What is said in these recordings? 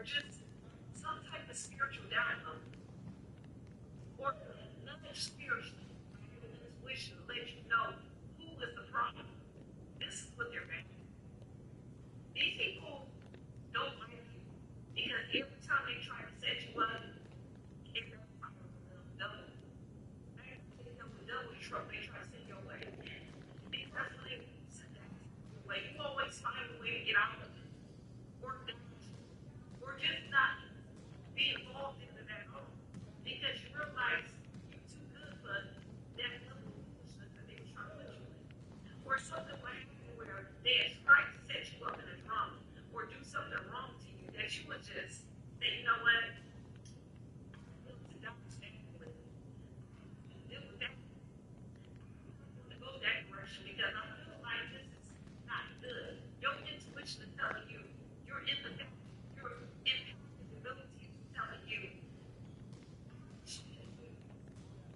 just some type of spiritual download, or nothing spiritual. This wish to let you know who is the problem. This is what they're making. These people don't like you because every time they try to set you up, it backfires on them double. They double the trouble they try to send your way. Because when they send that your way, you always find a way to get out of it. Or just not be involved in it at all. Because you realize you're too good for that little foolishness that they were trying to put you in. Or something like where they had tried to set you up in a drama or do something wrong to you that you would just say, you know what? I'm going to stand with it. Deal with that. I'm going to go that direction because I feel like this is not good. Your intuition is telling you, your empathy, your empathic ability is telling you,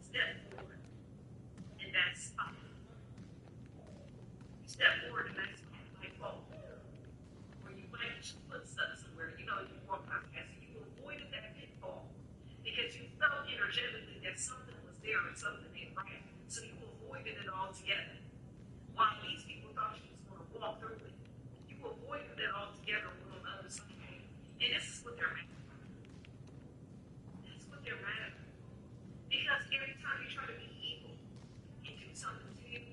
step forward, and that's fine. You step forward, and that's fine. Like, oh, or you might put stuff somewhere, you know, you walk past and you avoided that pitfall because you felt energetically that something was there and something ain't right. So you avoided it altogether. While these people thought you was going to walk through it, you avoided it altogether on the other side. And this is what they're mad at. That's what they're mad at. Because every time you try to be evil and do something to you,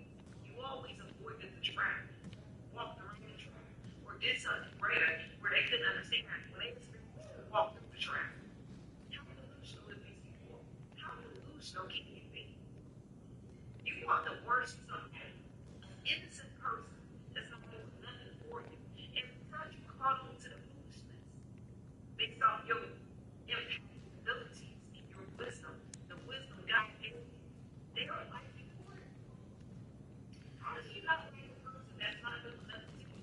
you always avoided the trap, walked around the trap, or did something greater where they couldn't understand when they walked through the trap. How delusional is these people? How delusional can you be? You want the worst of something. An innocent person that's not doing nothing for you. And because you caught on to the foolishness based off your impact abilities and your wisdom, the wisdom God gave you, they are like you for it. How do you not like a person that's not doing nothing to you?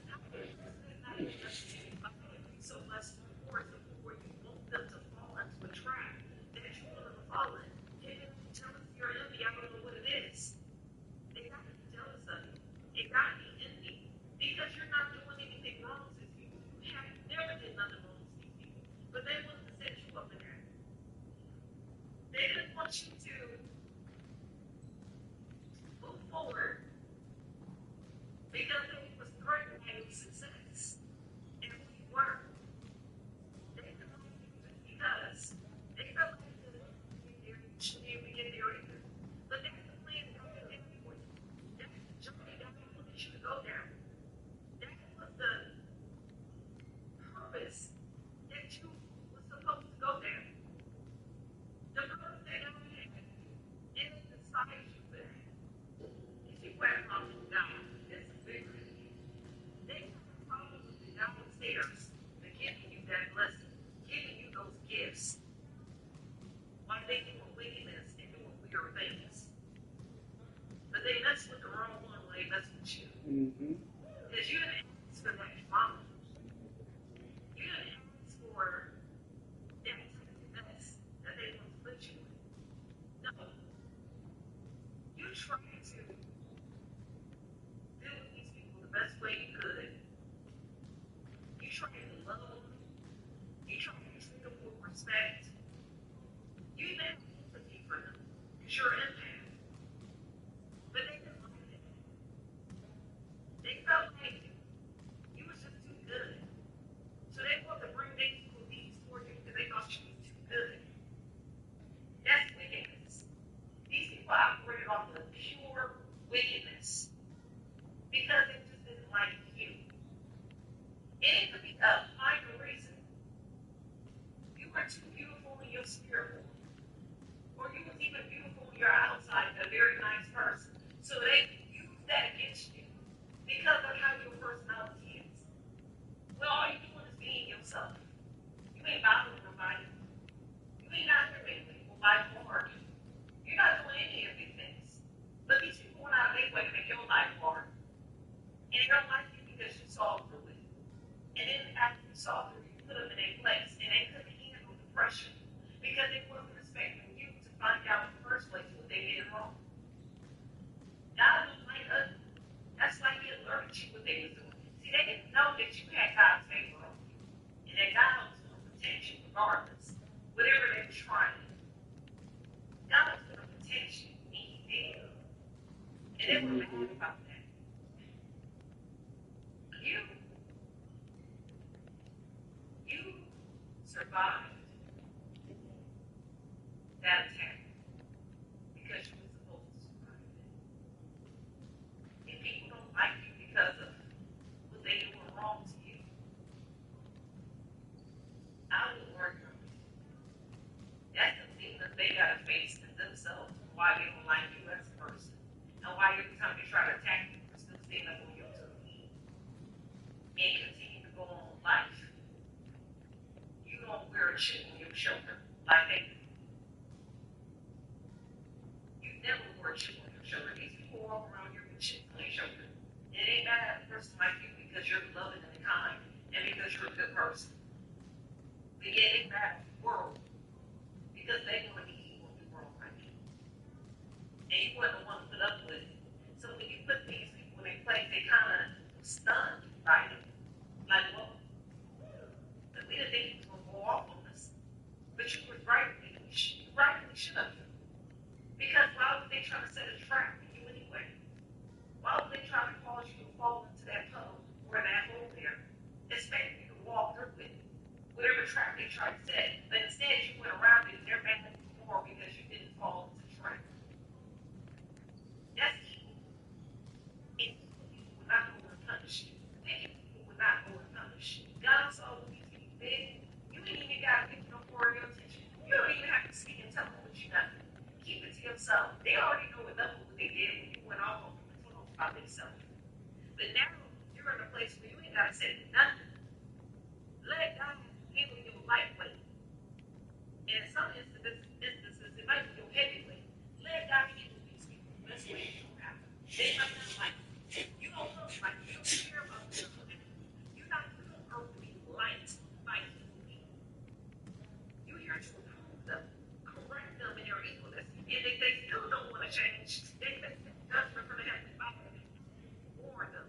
How do you person that's not doing nothing to you so much force before you want them to fall into a trap that you want them to fall in? They didn't jealousy or envy, I don't know what it is. They got to be jealous of you. It got to be envy. Because you're not doing anything wrong to these people. You have never did nothing wrong to these people. But they wanted to set you up in there. They didn't want you to move forward because they was threatened by your success. And who you were. They didn't want you to because they felt like you shouldn't even get there either. But that's the plan God had for you. That's the journey God wanted you to go down. That was the purpose that you were supposed to go down. The purpose that God had, it inspires you for that. These people have problems with God. It's a big thing. They have a problem with the downstairs, the giving you that blessing, giving you those gifts. While they doing wickedness and doing weird things. But they mess with the wrong one when they mess with you. Because you didn't ask for that trauma. You didn't ask for that type of mess that they want to put you in. No. You tried to deal with these people the best way you could. You tried to love them. You tried to treat them with respect. You even have empathy for them because you're an empath. But they didn't like that. They felt like you was just too good. So they wanted to bring their evil deeds toward you because they thought you was too good. That's wickedness. These people operated off of pure wickedness because they just didn't like you. And it could be a minor reason. You were too beautiful in your spirit. Or you was even beautiful on your outside, a very nice person. So they use that against you because of how your personality is. Well, all you're doing is being yourself. You ain't bothering nobody. You ain't out there making people life hard. You're not doing any of these things. But these people went out of their way to make your life hard. And they don't like you because you saw through it. And then after you saw through it, you put them in a place and they couldn't handle the pressure because they wasn't respecting you to find out in the first place what they did wrong. God was like us. That's why he alerted you what they were doing. See, they didn't know that you had God's favor on you. And that God regardless. Whatever they're trying, God is going to protect you, and He did. And they were mad about that. You survived that attack because you were supposed to survive it. And people don't like you because of what they doing wrong to you. I would work on it. That's the thing that they gotta face in themselves, why they don't like you as a person. And why every time they try to attack you, you're still standing up on your two and continue to go on life. You don't wear a chip on your shoulder like they do. You never wear a chip on your shoulder. These people walk around here with chips on their shoulder. It ain't bad a person like you because you're loving and kind and because you're a good person. But yet it's bad for the world because they want to be evil in the world right now. And you wasn't the one to put up with it. So when you put these people in place, they kind of stunned by it. Like, well, we didn't think he was going to go off on us. But you were right. You rightly should have. Because why would they try to set a trap for you anyway? Why would they try to cause you to fall into that puddle or that hole there? Expect you to walk through it. Whatever trap they tried to set. But instead you went around it and they're mad at you more because you didn't fall into the trap. That's evil. And people will not go and punish you. Wicked people will not go and punish you. God saw what these people did. You ain't even got to give no more of your attention. You don't even have to speak and tell them what you done. Keep it to yourself. They already know enough of what they did when you went off on them and told them about themselves. But now you're in a place where you ain't got to say nothing. Let God handle your lightweight. And in some instances, it might be your heavyweight. Let God handle these people the best way you know how. They might not like you. You don't look like you don't care about them. You're not here on earth to be light like people. You're here to improve them, correct them in their evilness. And they still don't want to change. They think that's what's going to happen. Warn them.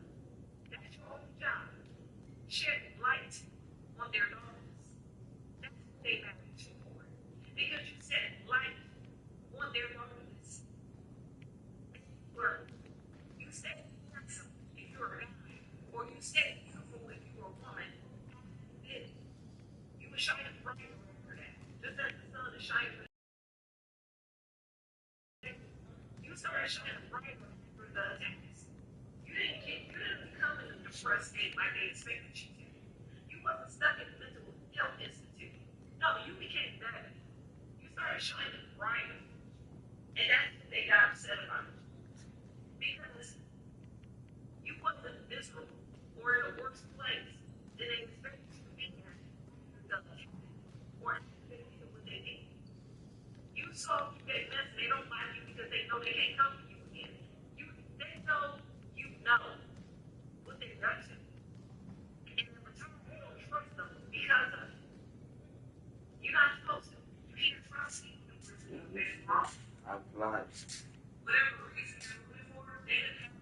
That's your only job. Shed light on their darkness. That's what they married you for. Because you set light on their darkness. Or you stay handsome if you're a guy, or you stay beautiful if you're a woman. You were shining brighter for that. Just as the sun is shining. You started shining brighter for the attacks. You didn't become in a depressed state like they expected you to. You wasn't stuck in the mental health institute. No, you became better. You started shining brighter. And that's what they got upset about. Because you wasn't miserable or in a worse place than they expected you to be at. Or they did what they did. You saw you get mess, they don't like you because they know they can't come to you again. They know you know what they've done to you. And in return, you don't trust them because of it. You're not supposed to. You can't trust people who are doing wrong. I'm blind. Whatever reason they're looking for, they didn't have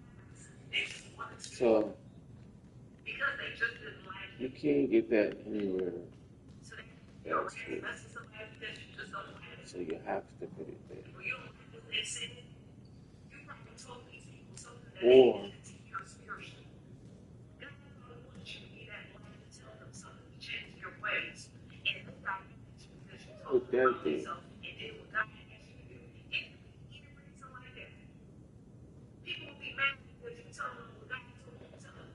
they just wanted to. So Because they just didn't like you you. can't get that anywhere. So they That's true. that's somebody because you just don't like it. So you have to put it there. Well, you don't like what they said. You probably told these people something that Or they needed to hear spiritually. God probably wants you to be that light to tell them something to change their ways. And they got mad at you because you told put them that about there. yourself and did what God asked you to do. And you can bring something like that. People will be mad because you tell them what God told you to tell them.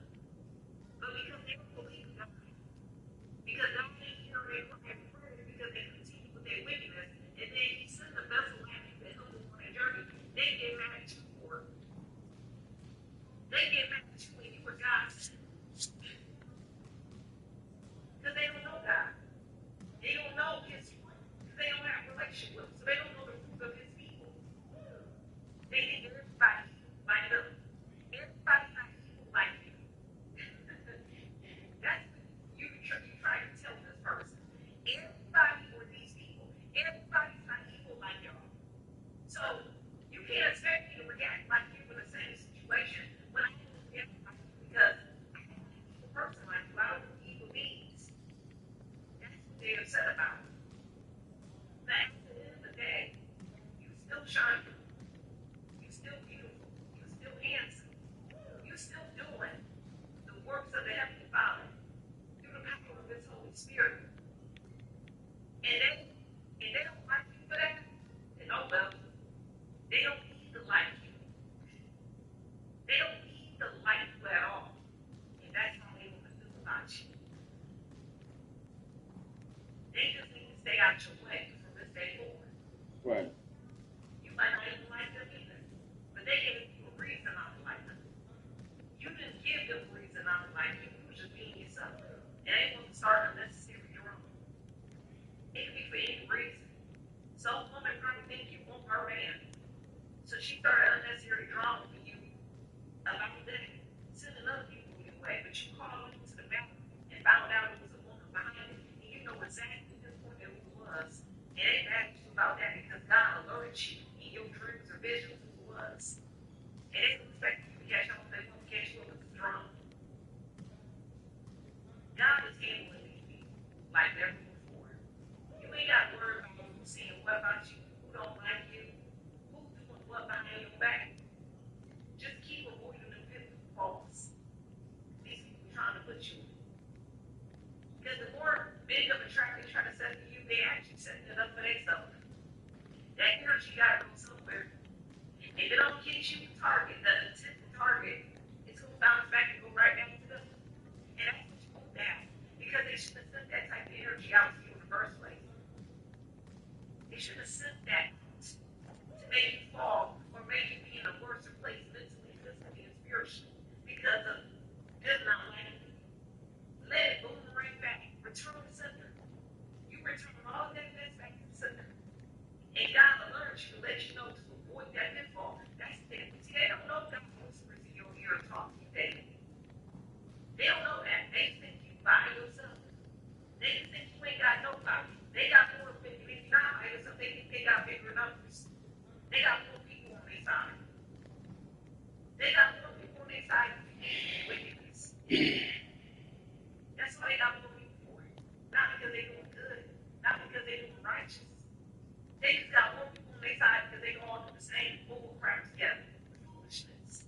But because they don't believe God, because God didn't hear their prayer because they continue with their wickedness, and then He sent a vessel at you that helped them on their journey, they get mad at you for it. They get mad at you when you were God's. Because they don't know God. They don't know His fruit. Because they don't have a relationship with Him. So they don't know the fruit of His people. They think everybody like them. Everybody's not evil like you. That's what you try to tell this person. Everybody or these people, everybody's not evil like y'all. So you can't expect me to react like you in the same situation when I don't react like you because I not like you. You were just being yourself. And ain't supposed to start unnecessary drama. It could be for any reason. Some woman probably think you want her man. So she started unnecessary drama for you about that. Sending other people your way. But you called into the matter and found out it was a woman behind it. And you know exactly who it was. It ain't bad about that because God alerted you in your dreams or visions who it was. It ain't expecting you to catch up. They won't catch you up with the drama. God is handling these people like never before. You ain't got to worry about who's saying what about you, who don't like you, who's doing what behind your back. Just keep avoiding the pitfalls. These people trying to put you in. Because the more big of a trap they try to set for you, they actually setting it up for themselves. That energy got to go somewhere. If they don't get you the target, the intended target, it's going to bounce back and go right back to them. And that's what you want now. Because they shouldn't have sent that type of energy out to you in the first place. They shouldn't have sent that to make you fall or make you be in a worse place mentally, physically, and spiritually because of them not liking you. Let it boomerang back. Return to sender. You return all that mess back to the sender. And God will alert you to let you know to avoid that pitfall. That's it. See, they don't know God whispers in your ear and talks to you daily. They don't know that. They think you by yourself. They think you ain't got nobody. They got more thinking if you're not by yourself. They think they got bigger numbers. They got more people on their side. They got more people on their side than wickedness. That's why they got more people for it. Not because they're doing good. Not because they're doing righteous. They just got more people on their side because they all do the same bull crap together. Foolishness.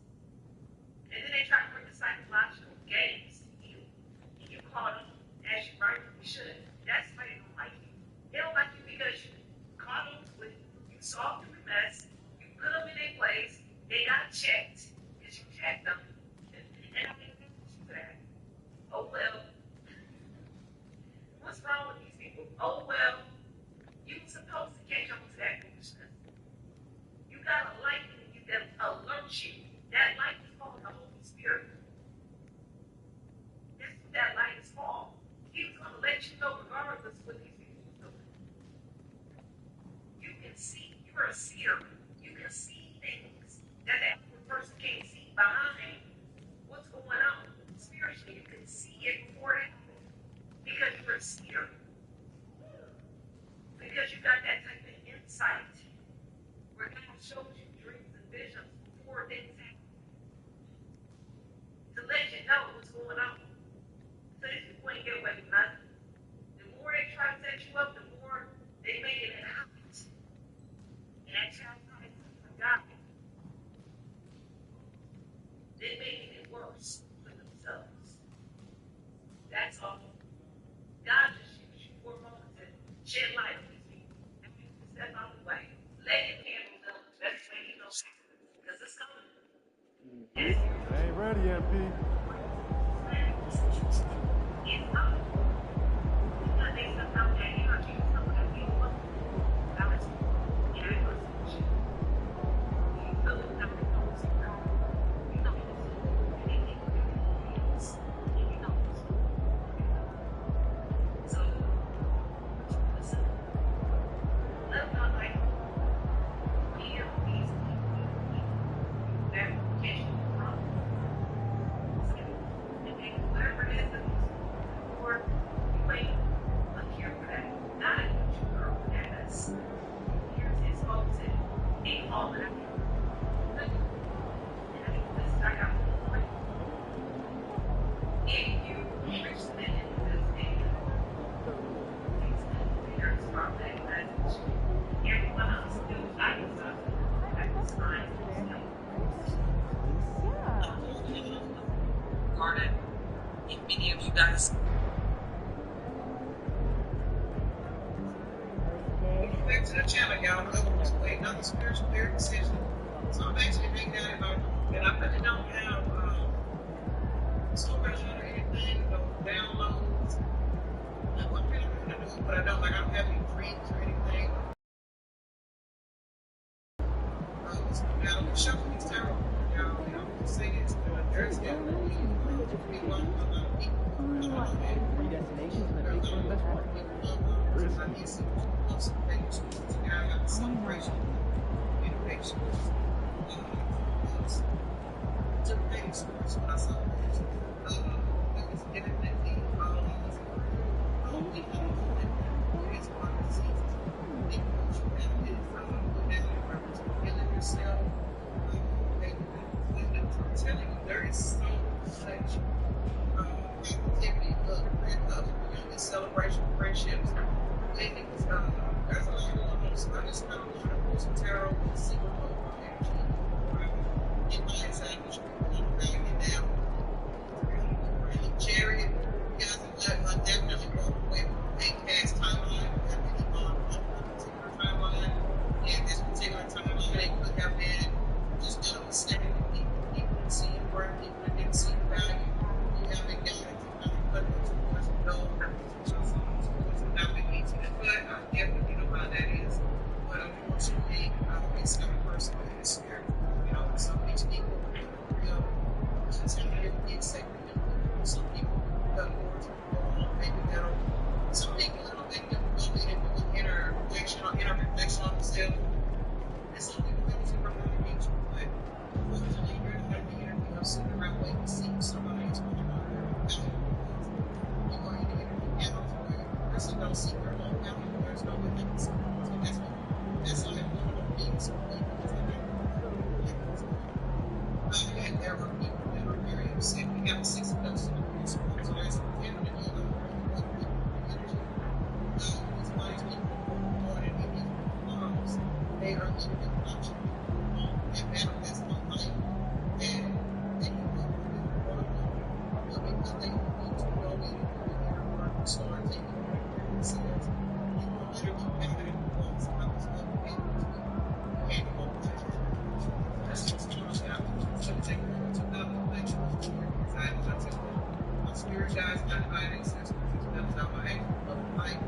And then they try to bring the psychological games to you. And you caught them as you rightfully should. That's why they don't like you. They don't like you because you caught them with, you solved the mess, you put them in their place, they got checked because you checked them. And I mean, for that. Oh well. What's wrong with these people? Oh well. You were supposed to catch on to that foolishness. You got a light in you that alerts you. That light is called the Holy Spirit. That's what that light is called. He was going to let you know regardless of what these people are doing. You can see. You're a seer. You can see things that the average person can't see behind what's going on. Spiritually, you can see it before it happens because you're a seer. Because you got that type of insight where God shows you dreams and visions before things happen. To let you know what's going on. So these people ain't get away with nothing. The more they try to set you up, the more they make it a habit. And that chastisement from God, they're making it worse for themselves. That's all. God just used you for a moment to shed light on these people. And you can step out of the way. Let him handle them. That's when he knows because it's coming. Yes. I ain't ready yet, P. It's coming. Because they stuff out that energy. Some of that people up. Now it's you feel it now it goes around. You know it's and they think it is. And you know it's so listen. Let God like hear these people that catch you wrong. And then whatever it is that or you ain't look here for that. Not a huge girl as here's his folks and ain't all that I can. And I mean, this I got one point. If you reach the end of this video, please consider from that message. Everyone else do I can stop at this time. Garden. If many of you guys back to the channel, y'all. I'm just waiting on the spiritual clear decision. So I'm actually making that about, and I really don't have so much or anything, no downloads. I'm really going to do, but I don't have any dreams or anything. It's not show me terrible, y'all. You know, just say it's there's definitely We walk with a lot of people. Three destinations and then pick the best one. I need some things to have a celebration, innovation. Took many sports when I saw this. It was definitely all of us. We have it's part of the season. They coach you have this, put down your purpose, feeling yourself. I'm telling you, there is so much activity, celebration, friendships, weddings. There's a lot going on. So I just kind of want to pull some tarot and see what energy get my inside the street and bring it down. Chariot, you guys have definitely walked away from a big past timeline. Have been on a particular timeline. And this particular timeline, it could have been just done a mistake. People didn't see your worth, people didn't see the value. You haven't got it to put it towards the goal, towards the navigation. But I definitely know how that is. But unfortunately, it's not a person in the spirit. You know, some of these people are real. Just have everything sacred. Some people got doors maybe that'll. Some people it'll make them go in and do an inner reflection on themselves. And some people really should learn how to reach. But unfortunately, you're not going to be interviewed. I'm sitting around waiting to see somebody who's going to know their value. You go in the interview gals where the person don't see their own value. There's no witness. So that's like one of the things for me. And there were people that are very upset. We have 6 adults in the principal, so there's definitely a lot of energy. These wise people more than any moms, they are living in function and manifest on life. And they can go but because they need to go in and do the inner work and start taking care of themselves, you will literally have it in the walls. I was able to hand over to that's what's going on. So take a moment to know that I took my spirit guides, my divine ancestors, as well as my angels of life.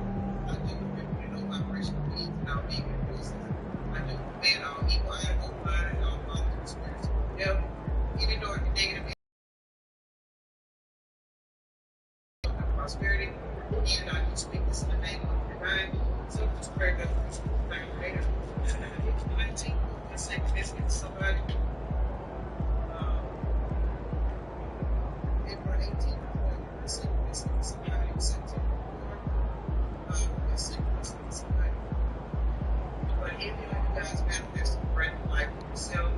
I do remember, vibrational beings and our being voices. I do command all evil, animal, mind, and all positive spirits. Devil, any dark and negative prosperity. And I do speak this in the name of the divine. So just pray that the creator. 19, let's say this with somebody. April 18th, let's say this with somebody. September 4th, let's say this with somebody. But if you guys manifest the breath of life for yourself,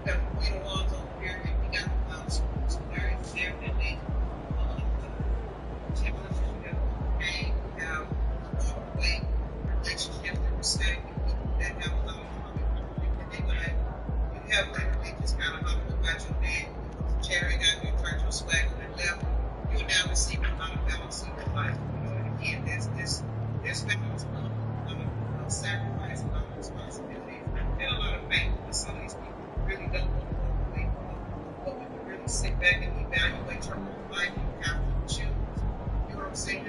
we got the Queen of Wands over here, and we got the Clown School. So there is definitely challenges. You have pain, you have walk away, relationships and respect, and people that have a lot of that they like. You have literally just kind of hop about your day, chariot out there, turn your swag on the left. You're now receiving a lot of balance in your life. And again, there's balance comes with a lot of sacrifice, a lot of responsibility, and a lot of thankfulness. Some of these people really don't want to walk away from. But when you really sit back and evaluate your own life, you have to choose. You know what I'm saying?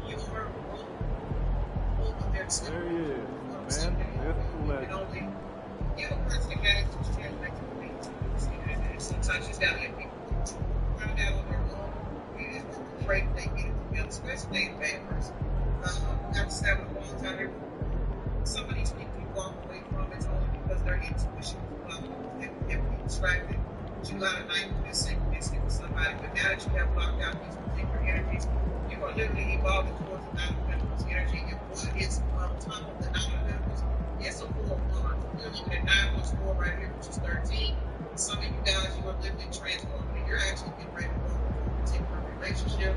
You are over there. There he is, man. That's the legend. You're a person that has to translate to the and sometimes you just gotta let people find out on their own. And it's great if they get it together, especially if they're a bad person. Got to have a long time. Some of these people you walk away from, it's only because their intuition is blocked. They can be distracted. July 9th, you're synchronistic with somebody, but now that you have blocked out these particular energies, you're going to literally evolve towards the Nine of Pentacles energy. And what is on top of the Nine of Pentacles? It's a 4 of Wands. We're looking at 9 plus 4 right here, which is 13. Some of you guys, you are literally transforming, and you're actually getting ready to go into a particular relationship,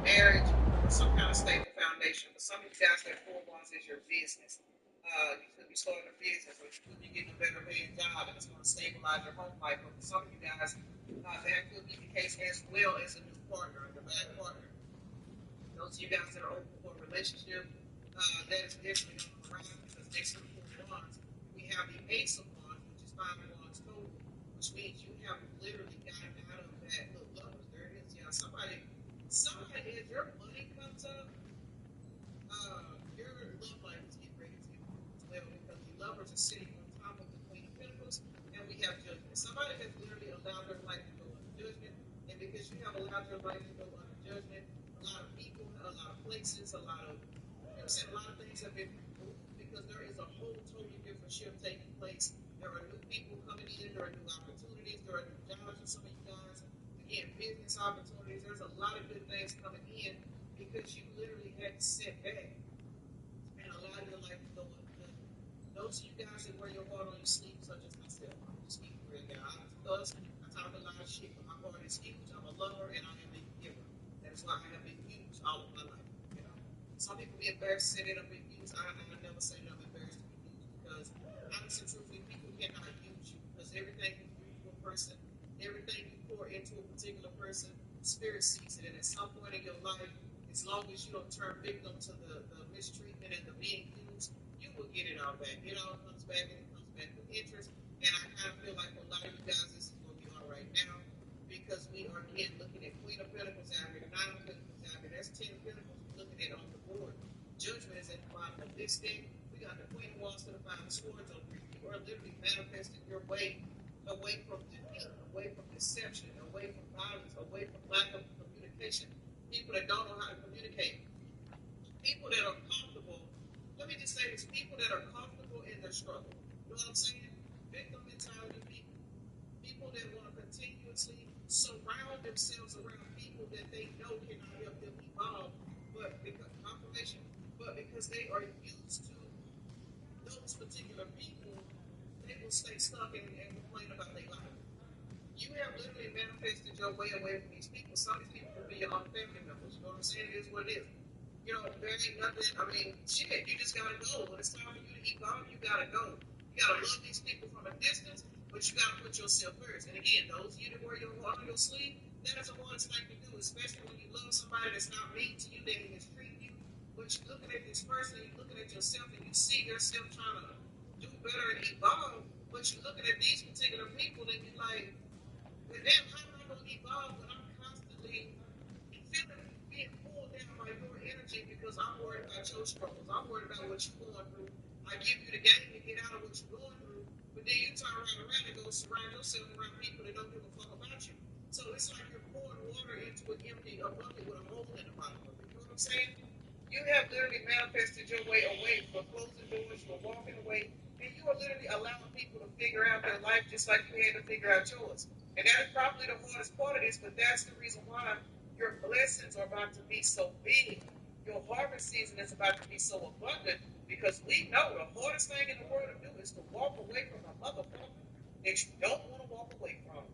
marriage, or some kind of stable foundation. But some of you guys, that 4 of Wands is your business. You could be starting a business, or you could be getting a better paying job, and it's going to stabilize your home life. But for some of you guys, that could be the case as well as a new partner, a divine partner. Those of you guys that are open for a relationship, that is definitely on the horizon, because next to the 4 of Wands, we have the Ace of Wands, which is 5 of Wands total, which means you have literally gotten out of that. Look, lovers, there it is. Yeah, somebody, as your money comes up, your love life is getting ready to improve as well, because the lovers are sitting on top of the Queen of Pentacles, and we have Judgment. Somebody has literally allowed their life to go into Judgment, allow your life to go under judgment. A lot of people, a lot of places, a lot of, you know, a lot of things have been removed because there is a whole totally different shift taking place. There are new people coming in, there are new opportunities, there are new jobs for some of you guys. Again, business opportunities. There's a lot of good things coming in because you literally had to sit back and allow your life to go under. Those of you guys that wear your heart on your sleeve, such as myself, I'm just speaking real guy. I'm because I talk a lot of shit, but my heart is huge. I'm a lover and I am a giver. That is why I have been used all of my life. You know, some people be embarrassed to say that I've been used. I never say that I'm embarrassed to be used because honestly, truthfully, people cannot use you because everything you do to a person, everything you pour into a particular person, spirit sees it, and at some point in your life, as long as you don't turn victim to the mistreatment and the being used, you will get it all back. It all comes back and it comes back with interest. And I kind of feel like for a lot of you guys, this is where we are right now because we are again looking at Queen of Pentacles out here, Nine of Pentacles out here. That's 10 of Pentacles we're looking at on the board. Judgment is at the bottom of this thing. We got the Queen of Wands to the Five of Swords over here. You are literally manifesting your way away from defeat, away from deception, away from violence, away from lack of communication. People that don't know how to communicate. People that are comfortable. Let me just say this: people that are comfortable in their struggle. You know what I'm saying? Victim mentality people. People that want to continuously surround themselves around people that they know cannot help them evolve, but because confirmation, but because they are used to those particular people, they will stay stuck and complain about their life. You have literally manifested your way away from these people. Some of these people will be your own family members. You know what I'm saying? It is what it is. You know, there ain't nothing, I mean, shit, you just gotta go. When it's time for you to evolve, you gotta go. You gotta love these people from a distance, but you gotta put yourself first. And again, those of you that wear your heart on your sleeve, that is a wise thing to do, especially when you love somebody that's not mean to you, that mistreat you. But you're looking at this person, you're looking at yourself, and you see yourself trying to do better and evolve, but you're looking at these particular people, and you're like, well, damn, how am I going to evolve when I'm constantly feeling being pulled down by your energy because I'm worried about your struggles. I'm worried about what you're going through. I give you the game to get out of what you're going through, but then you turn around and go surround yourself around people that don't give a fuck about you. So it's like you're pouring water into an empty bucket with a hole in the bottom of it. You know what I'm saying? You have literally manifested your way away from closing doors, from walking away, and you are literally allowing people to figure out their life just like you had to figure out yours. And that is probably the hardest part of this, but that's the reason why your blessings are about to be so big. Your harvest season is about to be so abundant because we know the hardest thing in the world to do is to walk away from a motherfucker that you don't want to walk away from.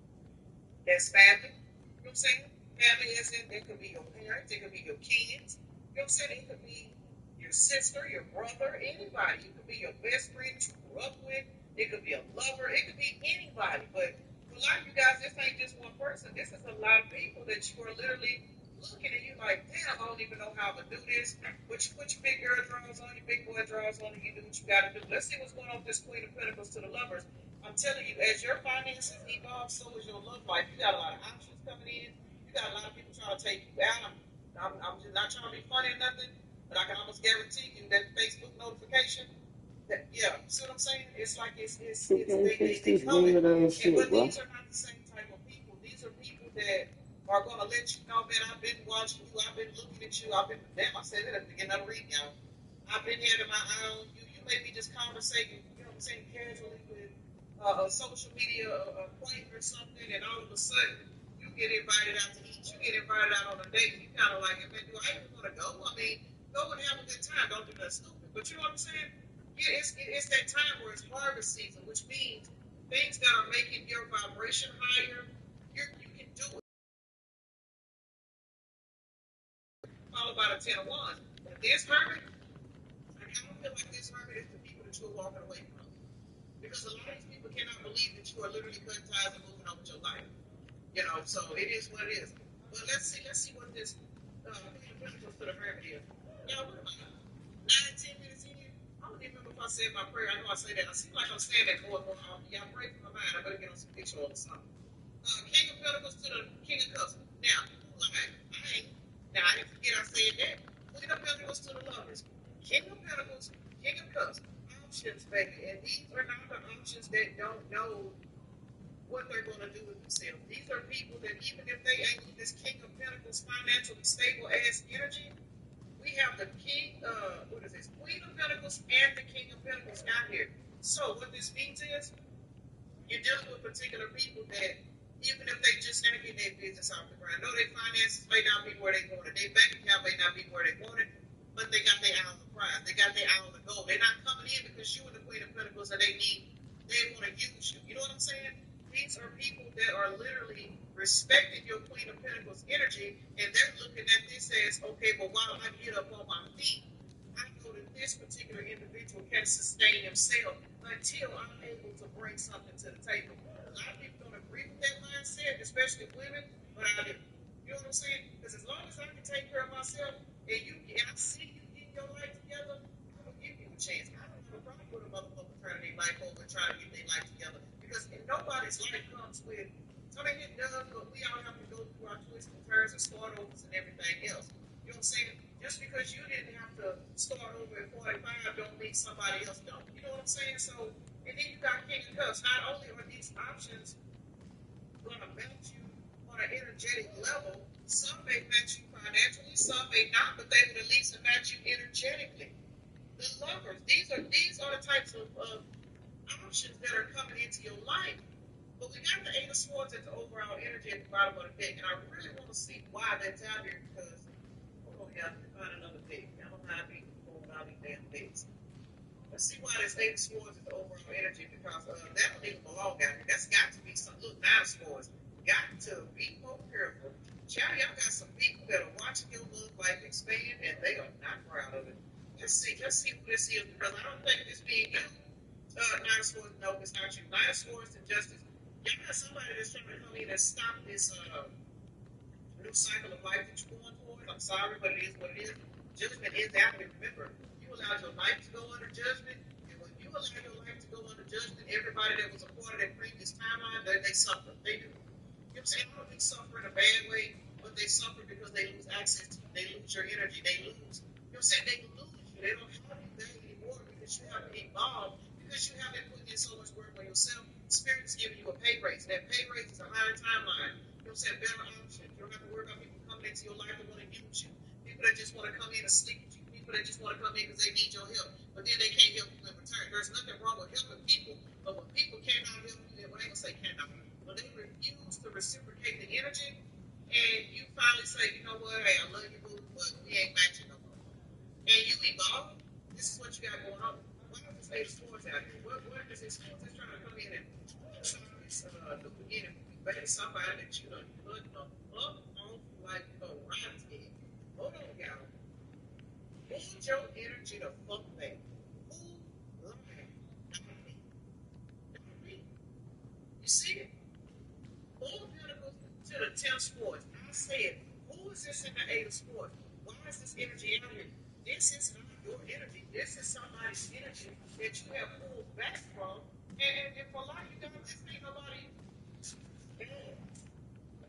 That's family. You know what I'm saying? Family as in it could be your parents, it could be your kids. You know what I'm saying? It could be your sister, your brother, anybody. It could be your best friend you grew up with. It could be a lover. It could be anybody. But for a lot of you guys, this ain't just one person. This is a lot of people that you are literally looking at you like, damn, I don't even know how to do this. But you put your big girl drawers on, your big boy drawers on, and you do what you got to do. Let's see what's going on with this Queen of Pentacles to the lovers. I'm telling you, as your finances evolve, so is your love life. You got a lot of options coming in. You got a lot of people trying to take you out. I'm just not trying to be funny or nothing, but I can almost guarantee you that Facebook notification, that, yeah, see what I'm saying? It's like they coming. But these are not the same type of people. These are people that are going to let you know, man, I've been watching you, I've been looking at you, I've been, damn, I said it at the beginning of the reading, y'all. I've been having my eye on you. You may be just conversating, you know what I'm saying, casually with a social media acquaintance or something, and all of a sudden, you get invited out to eat, you get invited out on a date, and you kind of like, man, do I even want to go? I mean, go and have a good time, don't do nothing stupid. But you know what I'm saying? Yeah, it's that time where it's harvest season, which means things that are making your vibration higher, you can do it. Followed by the 10 of Wands. But this hermit, I kind of feel like this hermit is the people that you're walking away from. Because a lot of these people cannot believe that you are literally cutting ties and moving on with your life. You know, so it is what it is. But let's see what this Pentacles to the hermit is. Y'all, what am I? 9, 10 minutes in here? I don't even remember if I said my prayer. I know I say that. I seem like I'm saying that more and more. Y'all pray for my mind. I better get on some picture or something. King of Pentacles to the King of Cups. Now, who lying? I ain't. Now, I didn't forget I said that. Queen of Pentacles to the lovers. King of Pentacles, King of Cups. Options, baby. And these are not the options that don't know what they're going to do with themselves. These are people that even if they ain't this King of Pentacles financially stable ass energy, we have the King, what is this, Queen of Pentacles and the King of Pentacles out here. So what this means is you're dealing with particular people that even if they just can't get their business off the ground, no, their finances may not be where they want it, their bank account may not be where they want it, but they got their eye on the prize, they got their eye on the goal. They're not coming in because you are the Queen of Pentacles and they want to use you. You know what I'm saying? These are people that are literally respecting your Queen of Pentacles energy, and they're looking at this as, okay, but while I get up on my feet, I know that this particular individual can sustain himself until I'm able to bring something to the table. A lot of people don't agree with that mindset, especially women, but I do. You know what I'm saying? Because as long as I can take care of myself and I see you getting your life together, I'm gonna give you a chance. I don't have a problem with a motherfucker turning their life over and trying to get their life together. Because nobody's life comes with, I mean, it does, but we all have to go through our twists and turns and start overs and everything else. You know what I'm saying? Just because you didn't have to start over at 45 don't mean somebody else don't. You know what I'm saying? So, and then you got King of Cups. Not only are these options going to match you on an energetic level, some may match you financially, some may not, but they would at least match you energetically. The lovers, these are the types of options that are coming into your life. But we got the Eight of Swords at the overall energy at the bottom of the deck, and I really want to see why that's out here because hold on, y'all, let me find another deck. I don't mind being going all these damn decks. Let's see why this Eight of Swords is the overall energy because that don't even belong out here. That's got to be some little Nine of Swords. Got to be more careful. Child, y'all got some people that are watching your love life expand and they are not proud of it. Let's see who this is because I don't think this being you. Nine of Swords, no, it's not you. Nine of Swords and Justice. Y'all got somebody that's trying to come in and stop this new cycle of life that you're going towards. I'm sorry, but it is what it is. Judgment is out here. Remember, you allowed your life to go under judgment. And when you allow your life to go under judgment, everybody that was a part of that previous timeline, they suffer. They do. You know what I'm saying? I don't think suffer in a bad way, but they suffer because they lose access to you. They lose your energy. They lose. You know what I'm saying? They lose you. They don't have you there anymore because you have evolved. Because you haven't put in so much work on yourself, Spirit is giving you a pay raise. That pay raise is a higher timeline. You know what I'm saying? Better option. You don't have to worry about people coming into your life that want to use you. People that just want to come in and sleep with you. People that just want to come in because they need your help. But then they can't help you in return. There's nothing wrong with helping people. But when people cannot help you, well, they gonna say cannot. When they refuse to reciprocate the energy, and you finally say, you know what, hey, I love you, boo, but we ain't matching no more. And you evolve, this is what you got going on. This Eight of Swords out here. What is this Swords is trying to come in and try this new beginning? Maybe somebody that you done put up on like a rotten head. Hold on, y'all. Hold your energy to fuck back. Who lying? Not me. Not me. You see it? Four of Pentacles to the 10 of Swords. I said, who is this in the Eight of Swords? Why is this energy out here? This is not your energy. This is somebody's energy that you have pulled back from. And for a lot of you guys, this ain't nobody.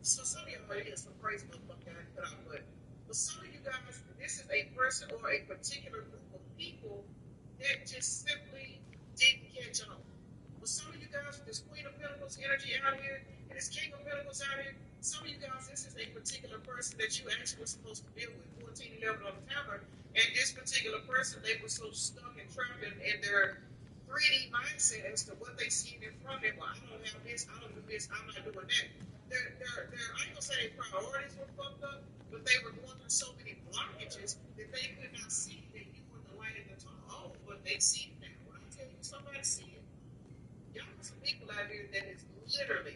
So some of y'all is some crazy motherfucker I put out, but for some of you guys, this is a person or a particular group of people that just simply didn't catch on. For some of you guys, with this Queen of Pentacles energy out here and this King of Pentacles out here, some of you guys, this is a particular person that you actually were supposed to deal with, 1411 on the timer, and this particular person, they were so stuck and trapped in their 3D mindset as to what they see in front of them. Well, I don't have this, I don't do this, I'm not doing that. I ain't gonna say their priorities were fucked up, but they were going through so many blockages that they could not see that you were the light in the tunnel. Oh, but they see it now. When I tell you somebody see it, y'all got some people out here that is literally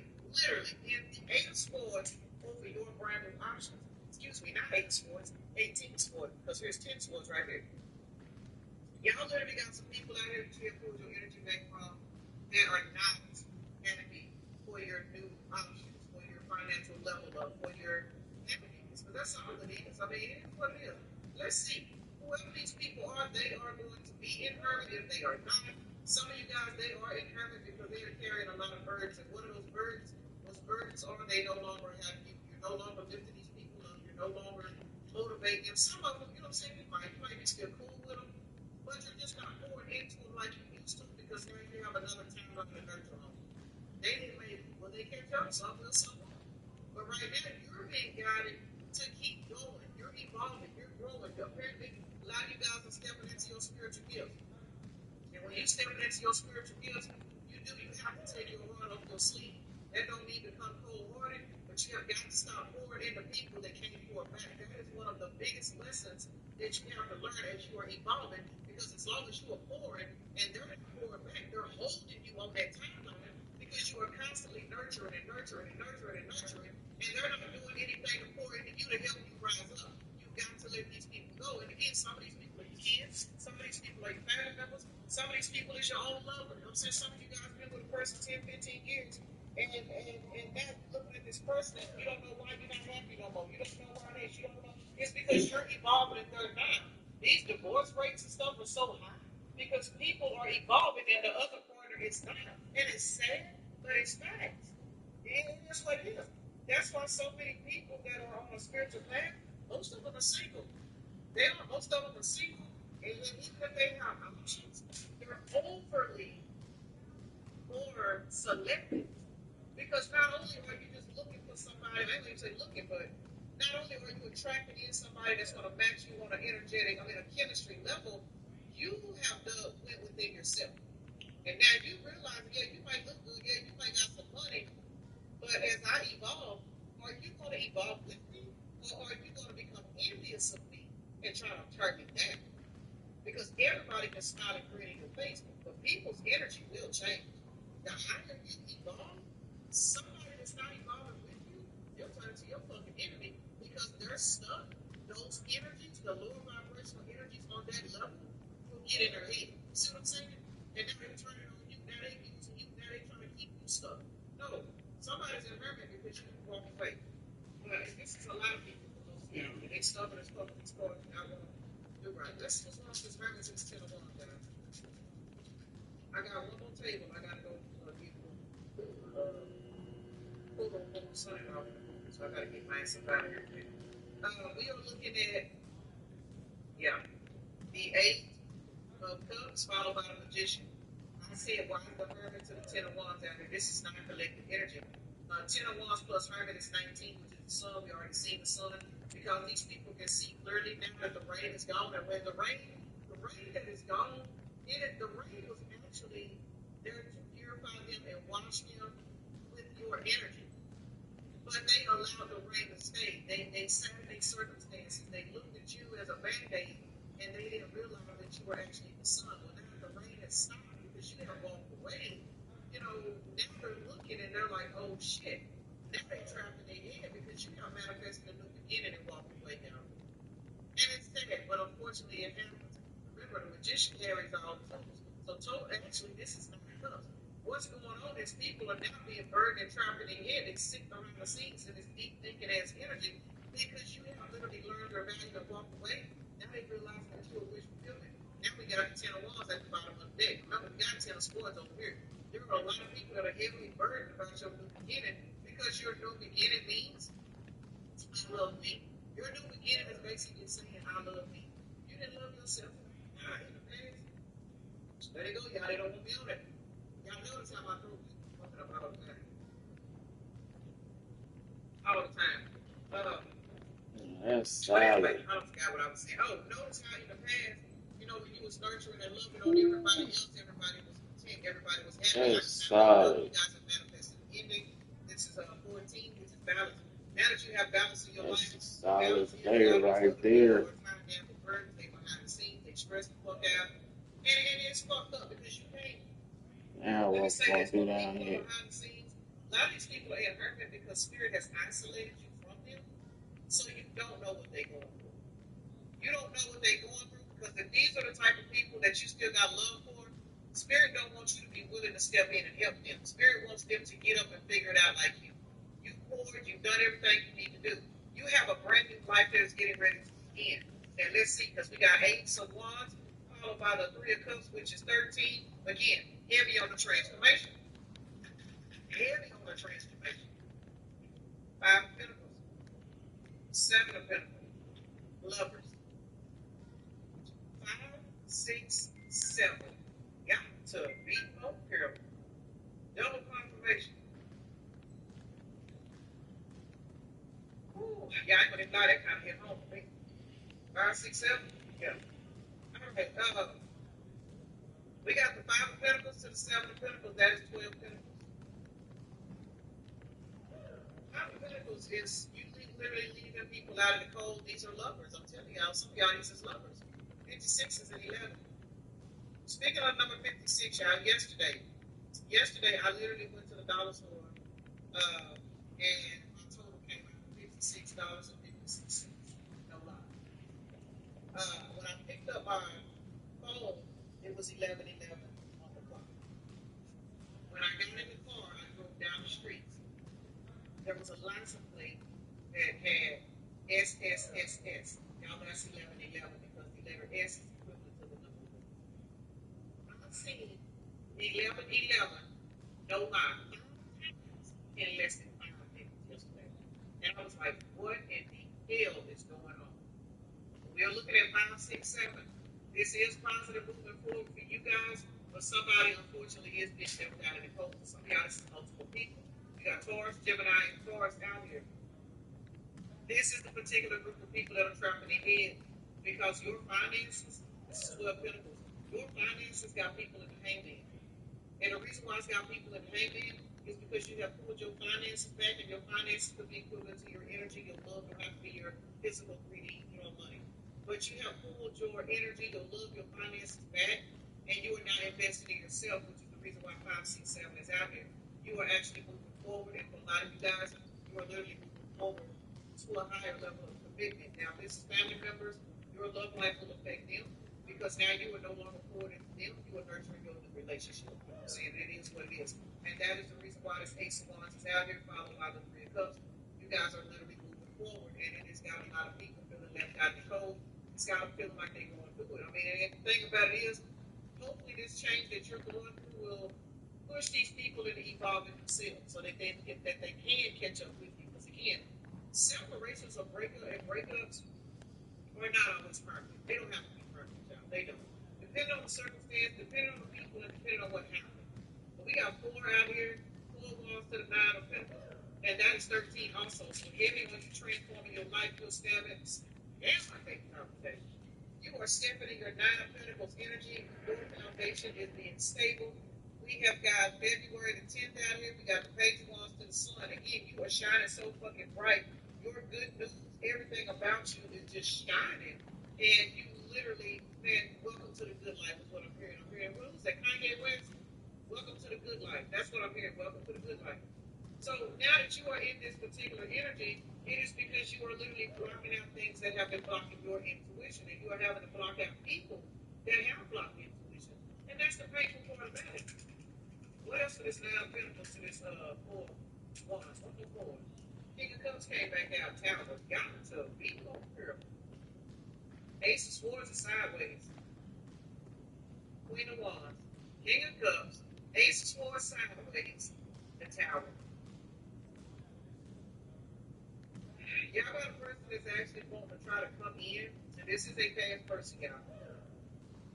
in the Eight of Swords over your brand new options. Excuse me, not Eight of Swords, 18 Swords, because here's 10 Swords right here. Y'all literally got some people out here that you have pulled your energy back from that are not happy for your new options, for your financial level up, for your happiness. But that's all it is. I mean, it is what it is. Let's see. Whoever these people are, they are going to be inherent if they are not. Some of you guys, they are inherent because they are carrying a lot of burdens. And one of those burdens are they no longer have you. You're no longer lifting these people up. You're no longer motivating them. Some of them, you know what I'm saying, you might be still cool with them, but you're just not pouring into them like you used to because now you have another talent to nurture on. They didn't make it. Well, they catch up, some will, some won't. But right now, you're being guided to keep going. You're evolving. You're growing. Apparently, a lot of you guys are stepping into your spiritual gifts. And when you step into your spiritual gifts, you have to take your heart off your sleeve. That don't mean to become cold-hearted, but you have got to stop pouring into people that can't pour back. That is one of the biggest lessons that you have to learn as you are evolving, because as long as you are pouring and they're not pouring back, they're holding you on that timeline because you are constantly nurturing and nurturing and nurturing and nurturing, and they're not doing anything to pour into you to help you rise up. You've got to let these people go. And again, some of these people are your kids, some of these people are your family members, some of these people is your own lover. I'm saying some of you guys have been with a person 10, 15 years, and now looking at this person, and you don't know why you're not happy no more. You don't know why it is. You don't know. It's because you're evolving and they're not. These divorce rates and stuff are so high because people are evolving and the other partner is not. And it's sad, but it's facts. It is what it is. That's why so many people that are on a spiritual path, most of them are single. Most of them are single, and even if they have options, they're overly more selective. Because not only are you just looking for somebody, I ain't even say looking, but not only are you attracting in somebody that's going to match you on an a chemistry level, you have went within yourself. And now you realize, yeah, you might look good, yeah, you might got some money, but as I evolve, are you going to evolve with me, or are you going to become envious of me and try to turn me down? Because everybody can smile and grin in your face, but people's energy will change. The higher you evolve, somebody that's not evolving with you, they'll turn to your fucking enemy because they're stuck. Those energies, the lower vibrational energies on that level, will get in their head. You see what I'm saying? And now they're turning on you. Now they're using you. Now they're trying to keep you stuck. No, somebody's in hermit because you can walk away. But this is a lot of people. You know, they stubborn as fuck. It's going. You're right. Let's just watch this hermit since 10 of 1, guys. I got one more table. I gotta go get pull the sun off. So I gotta get my ass out of here. We are looking at the 8 of Cups followed by the Magician. I said, why is the Hermit to the 10 of Wands out here? This is not collective energy. 10 of Wands plus Hermit is 19, which is the sun. We already seen the sun. Because these people can see clearly now that the rain is gone. And when the rain that is gone, the rain was actually there to purify them and wash them with your energy. But they allowed the rain to stay. They sat in these circumstances. They looked at you as a band-aid, and they didn't realize that you were actually the sun. Well, now the rain has stopped because you have walked away. You know, now they're looking and they're like, oh shit. Now they're trapped in their head because you have manifested a new beginning and walked away now. And it's sad, but unfortunately it happens. Remember, the Magician carries all the tools. So actually, this is not enough. What's going on is people are now being burdened and trapped in their head. They sit behind the scenes in this deep thinking as energy because you have literally learned their value and walked away. Now they realize that you're a wish fulfillment. Now we got the 10 of Wands at the bottom of the deck. Remember, we got 10 of Swords over here. There are a lot of people that are heavily burdened about your new beginning because your new beginning means I love me. Your new beginning is basically saying I love me. You didn't love yourself. In the past. So there you go, y'all. They don't want me on it. Y'all notice how my throat is fucking up all the time. All the time. That's But solid. anyway, I forgot what I was saying. Oh, notice how in the past, you know, when you was nurturing and loving on everybody else, everybody was content, everybody was happy. That's solid. You guys have manifested ending. This is 14. This is balance. Now that you have balance in your life, That's a solid player right there. They behind the scenes, they stress the fuck out, and it's fucked up because you can't. Now what's going to be down here? Behind the scenes, a lot of these people are in hermit because spirit has isolated you from them, so you don't know what they're going through. You don't know what they're going through because if these are the type of people that you still got love for, spirit don't want you to be willing to step in and help them. Spirit wants them to get up and figure it out like you. You've poured, you've done everything you need to do. You have a brand new life that is getting ready to begin. And let's see, because we got 8 of Wands, followed by the 3 of Cups, which is 13. Again, heavy on the transformation. Heavy on the transformation. 5 of Pentacles. 7 of Pentacles. Lovers. 5, 6, 7. Got to be more careful. Double confirmation. information. Ooh, yeah, I ain't gonna lie, that kind of hit home for me. 5, 6, 7. Yeah. All right. We got the 5 of Pentacles to the 7 of Pentacles. That is 12 Pentacles. 5 of Pentacles is you literally leaving people out in the cold. These are lovers. I'm telling y'all, some of y'all, these is lovers. 56 is an 11. Speaking of number 56, y'all, yesterday I literally went to the dollar store, and my total came out $56.56. No lie. When I picked up my phone, it was 11:11 on the clock. When I got in the car, I drove down the street. There was a license plate that had SSSS. Y'all know that's 11:11 because the letter S is equivalent to the number 1. I've seen 11:11, no lie, in less than 5 minutes yesterday. And I was like, what in the hell is going on? We are looking at 5, 6, 7. This is positive moving forward for you guys, but somebody unfortunately is being left out in the cold. Some of y'all, this is multiple people. You got Taurus, Gemini, and Taurus out here. This is the particular group of people that are trapping their head because your finances, this is 12 Pentacles, your finances got people in the hangman. And the reason why it's got people in the hangman is because you have pulled your finances back, and your finances could be equivalent to your energy, your love, don't have to be your physical 3D, money. But you have pulled your energy, your love, your finances back, and you are now investing in yourself, which is the reason why 5, 6, 7 is out here. You are actually moving forward, and for a lot of you guys, you are literally moving forward to a higher level of commitment. Now, if this is family members, your love life will affect them because now you are no longer pouring into them, you are nurturing your new relationship. See, it is what it is. And that is the reason why this Ace of Wands is out here, followed by the 3 of Cups. You guys are literally moving forward, and it has got a lot of people feeling left out in the cold. It's got them feeling like they're going through it. I mean, and the thing about it is, hopefully this change that you're going through will push these people into evolving themselves so that they can catch up with you. Because again, separations or breakups are not always perfect. They don't have to be perfect, y'all. They don't. Depending on the circumstance, depending on the people, and depending on what happened. But we got 4 out here, 4 Wands to the 9 of Pentacles. And that is 13 also. So heavy when you transform in your life, you'll stab it. That's my favorite conversation. You are stepping in your 9 of Pentacles energy. Your foundation is being stable. We have got February the 10th out here. We got the Page of Wands to the Sun. Again, you are shining so fucking bright. Your good news, everything about you is just shining. And you literally, man, welcome to the good life is what I'm hearing. I'm hearing, what was that, Kanye West? Welcome to the good life. That's what I'm hearing. Welcome to the good life. So now that you are in this particular energy, it is because you are literally blocking out things that have been blocking your intuition, and you are having to block out people that have blocked intuition. And that's the painful part about it. What else for this 9 of Pentacles to this 4 Wands? What the 4? King of Cups came back out. Tower. Got to be more careful. Ace of Swords is sideways. Queen of Wands. King of Cups. Ace of Swords sideways. The Tower. Y'all got a person that's actually wanting to try to come in. So this is a past person, y'all.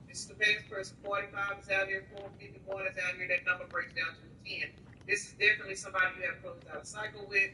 This is the past person. 45 is out here. 451 is out here. That number breaks down to a 10. This is definitely somebody you have closed out a cycle with.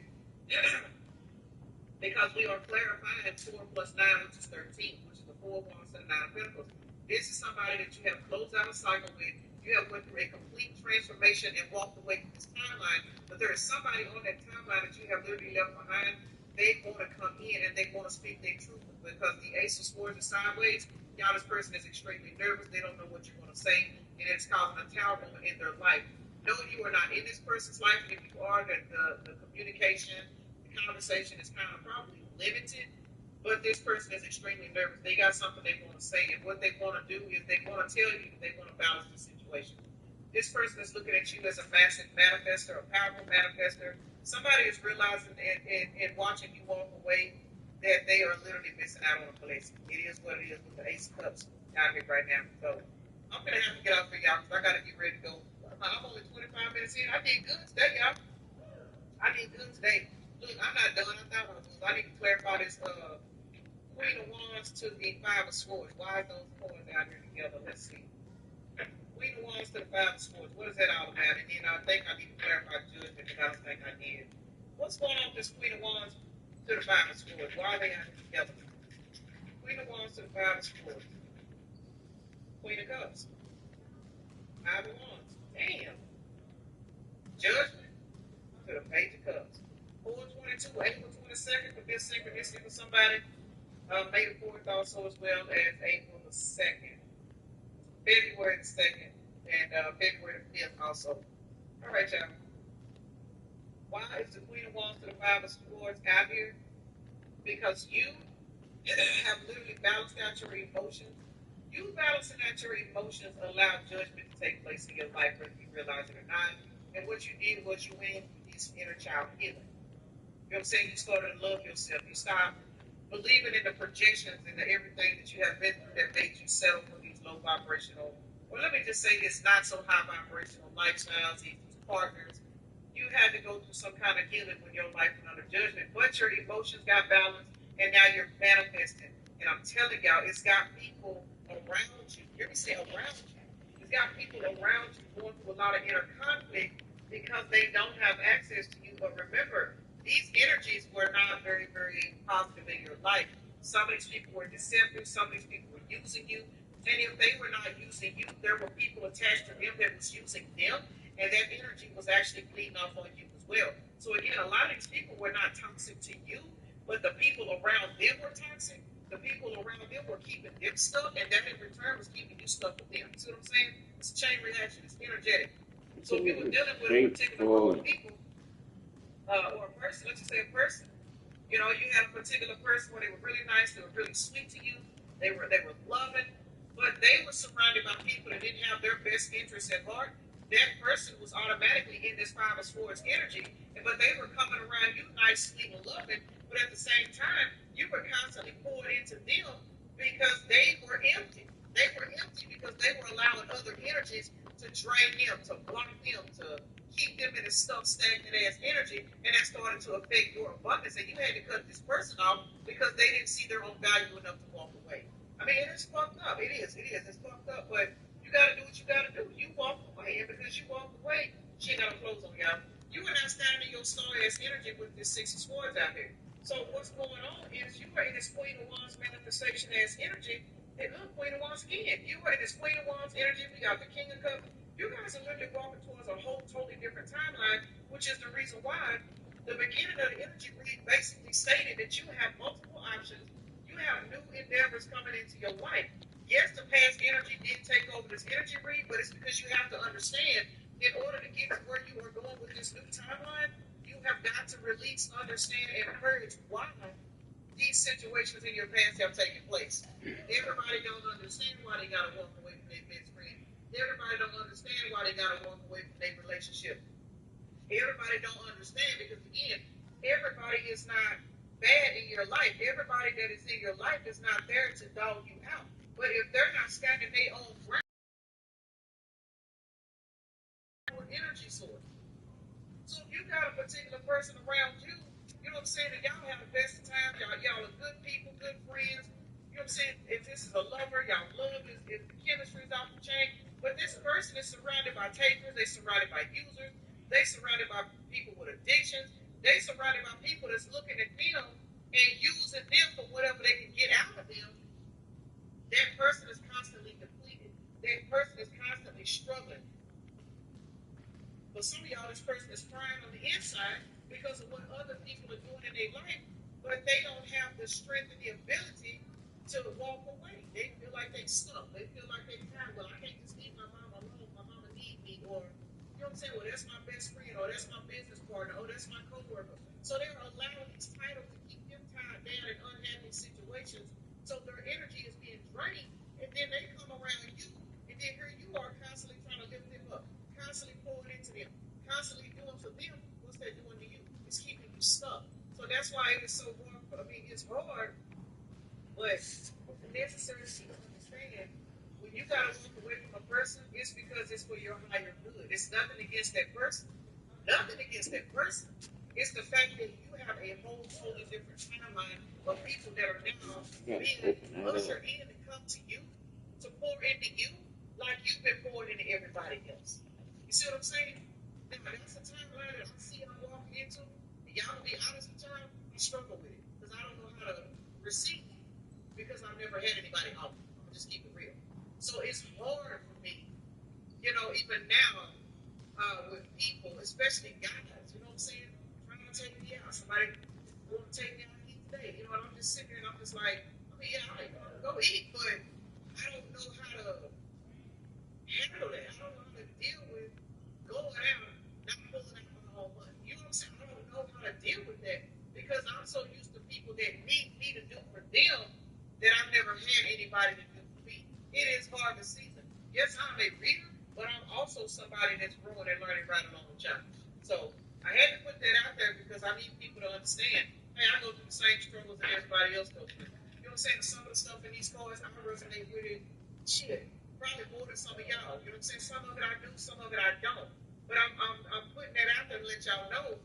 Because we are clarifying 4 plus 9, which is 13, which is the 4 Wands and the 9 of Pentacles. This is somebody that you have closed out a cycle with. You have went through a complete transformation and walked away from this timeline. But there is somebody on that timeline that you have literally left behind. They want to come in and they want to speak their truth because the Ace of Swords is sideways. Y'all, this person is extremely nervous. They don't know what you're going to say, and it's causing a tower moment in their life. No, you are not in this person's life, and if you are, the communication, the conversation is kind of probably limited. But this person is extremely nervous. They got something they want to say, and what they want to do is they want to tell you they want to balance the situation. This person is looking at you as a massive manifester, a powerful manifester. Somebody is realizing and watching you walk away that they are literally missing out on a blessing. It is what it is with the Ace of Cups out here right now. So I'm going to have to get out for y'all because I got to get ready to go. I'm only 25 minutes in. I did good today, y'all. I did good today. Look, I'm not done. I thought I was. I need to clarify this Queen of Wands to the 5 of Swords. Why are those coins out here together? Let's see. Queen of Wands to the Five of Swords. What is that all about? And then I think I need to clarify judgment because I don't think I did. What's going on with this Queen of Wands to the Five of Swords? Why are they out together? Queen of Wands to the Five of Swords. Queen of Cups. Five of Wands. Damn. Judgment to the Page of Cups. 4/22, April 22nd, could be a synchronicity for somebody. May the 4th also as well as April the 2nd. February the 2nd. And February the 5th also. All right, y'all. Why is the Queen of Wands to the Five of Swords out here? Because you have literally balanced out your emotions. You balancing out your emotions allow judgment to take place in your life, whether you realize it or not. And what you did was you went into this inner child healing. You know what I'm saying? You started to love yourself. You stopped believing in the projections and the everything that you have been through that made you settle for these low vibrational, or let me just say this, not so high vibrational lifestyles, these partners. You had to go through some kind of healing when your life went under judgment, but your emotions got balanced, and now you're manifesting. And I'm telling y'all, it's got people around you. Hear me say around you. It's got people around you going through a lot of inner conflict because they don't have access to you. But remember, these energies were not very, very positive in your life. Some of these people were deceptive. Some of these people were using you. And if they were not using you, there were people attached to them that was using them. And that energy was actually bleeding off on you as well. So again, a lot of these people were not toxic to you, but the people around them were toxic. The people around them were keeping them stuck, and that in return was keeping you stuck with them. See what I'm saying? It's a chain reaction. It's energetic. So if you were dealing with a particular group of people, or a person, let's just say a person, you know, you had a particular person where they were really nice, they were really sweet to you, they were loving, but they were surrounded by people that didn't have their best interests at heart. That person was automatically in this Five of Swords energy, but they were coming around you nice, sweet, and loving, but at the same time, you were constantly poured into them because they were empty. They were empty because they were allowing other energies to drain them, to block them, to keep them in a stuck, stagnant ass energy, and that started to affect your abundance. And you had to cut this person off because they didn't see their own value enough to walk away. I mean, it's fucked up. It is. It's fucked up, but you got to do what you got to do. You walk away, and because you walk away, she ain't got no clothes on, y'all. You are not standing in your star-ass energy with this Six of Swords out here. So what's going on is you are in this Queen of Wands manifestation-ass energy, and look, Queen of Wands again. You are in this Queen of Wands energy. We got the King of Cups. You guys are literally walking towards a whole totally different timeline, which is the reason why the beginning of the energy read basically stated that you have multiple options. You have new endeavors coming into your life. Yes, the past energy did take over this energy read, but it's because you have to understand, in order to get to where you are going with this new timeline, you have got to release, understand, and purge why these situations in your past have taken place. Everybody don't understand why they got to walk away from their best friend. Everybody don't understand why they got to walk away from their relationship. Everybody don't understand because, again, everybody is not bad in your life. Everybody that is in your life is not there to dog you out. But if they're not standing their own ground, energy source. So if you got a particular person around you, you know what I'm saying, that y'all have the best of time, y'all are good people, good friends. You know what I'm saying? If this is a lover, y'all love is the chemistry is off the chain. But this person is surrounded by takers, they surrounded by users, they surrounded by people with addictions, they surrounded by people that's looking at them and using them for whatever they can get out of them. That person is constantly depleted. That person is constantly struggling. But some of y'all, this person is crying on the inside because of what other people are doing in their life, but they don't have the strength and the ability to walk away. They feel like they stuck. They feel like they can't. Well, I can't just leave my mama alone. My mama needs me, or you know what I'm saying? Well, that's my best friend, or that's my business partner, or that's my coworker. So they're allowing these titles to keep them tied down in unhappy situations. So their energy is being drained, and then they come around you, and then here you are constantly trying to lift them up, constantly pouring into them, constantly doing for them. What's that doing to you? It's keeping you stuck. So that's why it is so hard. I mean, it's hard, but necessary to understand when you gotta walk away from a person, it's because it's for your higher good. It's nothing against that person. Nothing against that person. It's the fact that you have a whole totally different timeline of people that are now being ushered in to come to you, to pour into you. like you've been poured into everybody else. You see what I'm saying? Now, that's a timeline that I see I'm walking into. And y'all to be honest with y'all, I struggle with it because I don't know how to receive it because I've never had anybody out. I'm gonna just keep it real. So it's hard for me, even now with people, especially guys. You know what I'm saying? Trying to take me out. Somebody want to take me out to eat today. And I'm just sitting there and I'm just like, I mean, yeah, I go eat, but I don't know how to handle that. I don't know how to deal with going out, not pulling out my own money. You know what I'm saying? I don't know how to deal with that because I'm so used to people that need me to do for them that I've never had anybody to do for me. It is hard to season. Yes, I'm a reader, but I'm also somebody that's growing and learning right along with y'all. So I had to put that out there because I need people to understand. Hey, I go through the same struggles that everybody else goes through. You know what I'm saying? Some of the stuff in these cards, I resonate with it. Shit, probably more than some of y'all. You know what I'm saying? Some of it I do, some of it I don't. But I'm putting that out there to let y'all know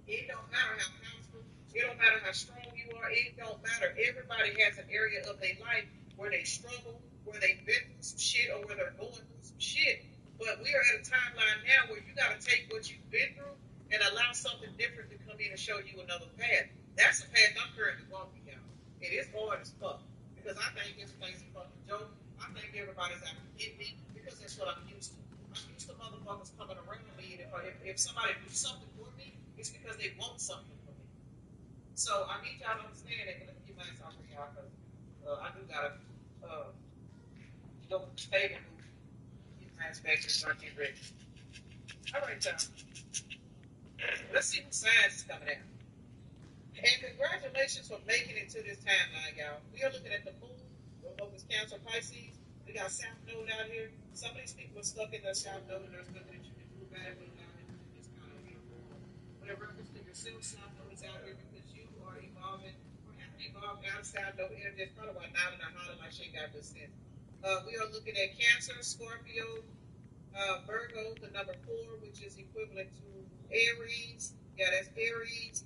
it don't matter how powerful, it don't matter how strong you are, it don't matter. Everybody has an area of their life where they struggle, where they've been through some shit, or where they're going through some shit. But we are at a timeline now where you got to take what you've been through and allow something different to come in and show you another path. That's the path I'm currently walking down. It is hard as fuck because I think everything's a fucking joke. I think everybody's out to get me because that's what I'm used to. I'm used to motherfuckers coming around me, and if somebody do something for me, it's because they want something from me. So I need y'all to understand that. Let me get my ass off for y'all because I do gotta go stay and get my ass back and start getting ready. All right, y'all. Let's see what signs is coming out. And congratulations for making it to this timeline, y'all. We are looking at the moon of this Cancer Pisces. We got South Node out here. Some of these people are stuck in their South Node, and there's nothing that you can do about it. It's kind of with a reference to yourself, South Node is out here because you are evolving or have evolved out of South Node energy. That's probably why now and holler like she ain't got good sense. We are looking at Cancer, Scorpio, Virgo, the number 4, which is equivalent to Aries. Yeah, that's Aries.